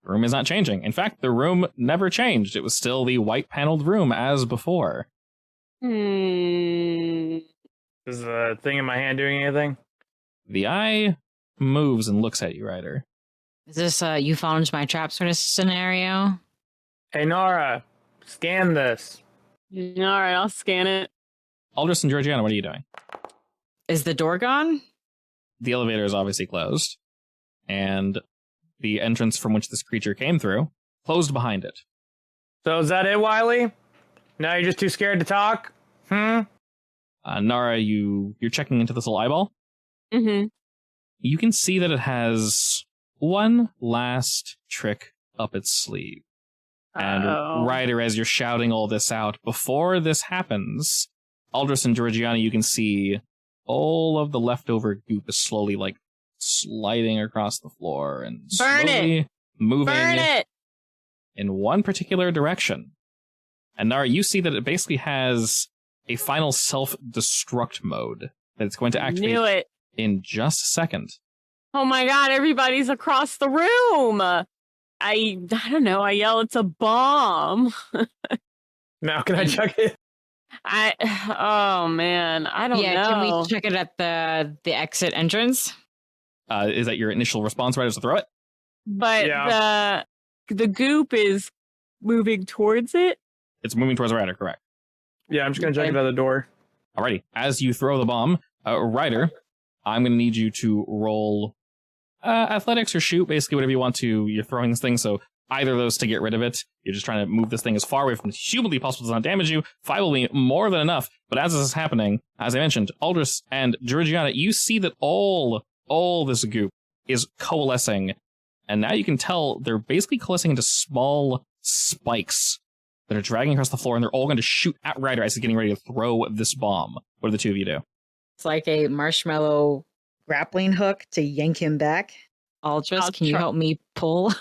The room is not changing. In fact, the room never changed. It was still the white paneled room as before. Hmm. Is the thing in my hand doing anything? The eye moves and looks at you, Ryder. Is this you fall into my trap sort of scenario? Hey Nara, scan this. All right, I'll scan it. Aldous and Georgiana, what are you doing? Is the door gone? The elevator is obviously closed, and the entrance from which this creature came through closed behind it. So is that it, Wily? Now you're just too scared to talk? Nara, you're checking into this little eyeball. Mm-hmm. You can see that it has one last trick up its sleeve. And Ryder, as you're shouting all this out, before this happens, Aldous and Georgiana, you can see all of the leftover goop is slowly like sliding across the floor and slowly moving in one particular direction. And Nara, you see that it basically has a final self-destruct mode that it's going to activate Knew it. in just a second. Oh my god, everybody's across the room. I don't know, I yell it's a bomb. Now can I check it? Oh man, I don't know. Can we check it at the exit entrance? Is that your initial response, Ryder, to throw it? But the goop is moving towards it. It's moving towards Ryder, correct? Yeah, I'm just gonna check it at the door. Alrighty. As you throw the bomb, Ryder, I'm going to need you to roll athletics or shoot, basically whatever you want to. You're throwing this thing, so either of those to get rid of it. You're just trying to move this thing as far away from it as humanly possible to not damage you. 5 will be more than enough. But as this is happening, as I mentioned, Aldous and Georgiana, you see that all this goop is coalescing. And now you can tell they're basically coalescing into small spikes that are dragging across the floor, and they're all going to shoot at Ryder as he's getting ready to throw this bomb. What do the two of you do? It's like a marshmallow grappling hook to yank him back. Aldous, can you help me pull?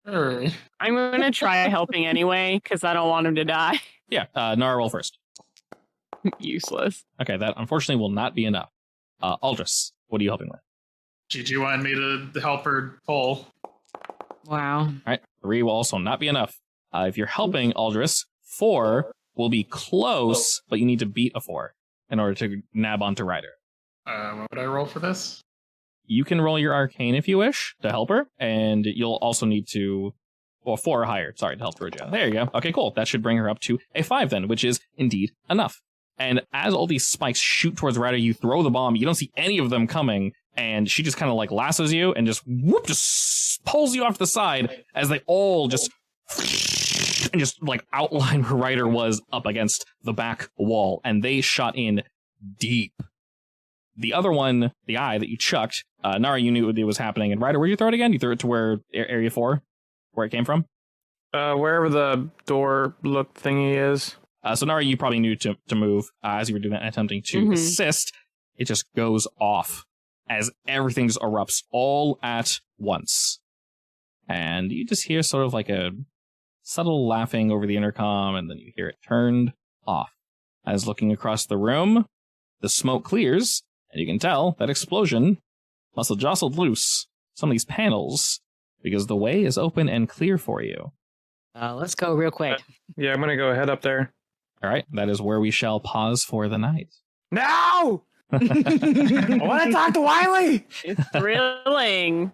Hey. I'm gonna try helping anyway because I don't want him to die. Yeah, Nara, roll first. Useless. Okay, that unfortunately will not be enough. Aldris, what are you helping with? Gigi wanted me to help her pull. Wow. All right, 3 will also not be enough. If you're helping Aldris, 4 will be close, but you need to beat a 4 in order to nab onto Ryder. What would I roll for this? You can roll your arcane if you wish to help her, and you'll also need to, 4 or higher, sorry, to help Georgia. There you go. Okay, cool. That should bring her up to a 5 then, which is indeed enough. And as all these spikes shoot towards Ryder, you throw the bomb. You don't see any of them coming, and she just kind of like lassos you and just whoop, just pulls you off to the side as they all just and just like outline where Ryder was up against the back wall, and they shot in deep. The other one, the eye that you chucked, Nara, you knew it was happening, and Ryder, where'd you throw it again? You threw it to where area 4, where it came from. Wherever the door look thingy is. So Nara, you probably knew to move as you were doing that, attempting to assist. It just goes off as everything just erupts all at once. And you just hear sort of like a subtle laughing over the intercom, and then you hear it turned off. As looking across the room, the smoke clears, and you can tell that explosion must have jostled loose some of these panels, because the way is open and clear for you. Let's go real quick. Yeah, I'm gonna go head up there. All right, that is where we shall pause for the night. No! I want to talk to Wily! It's thrilling.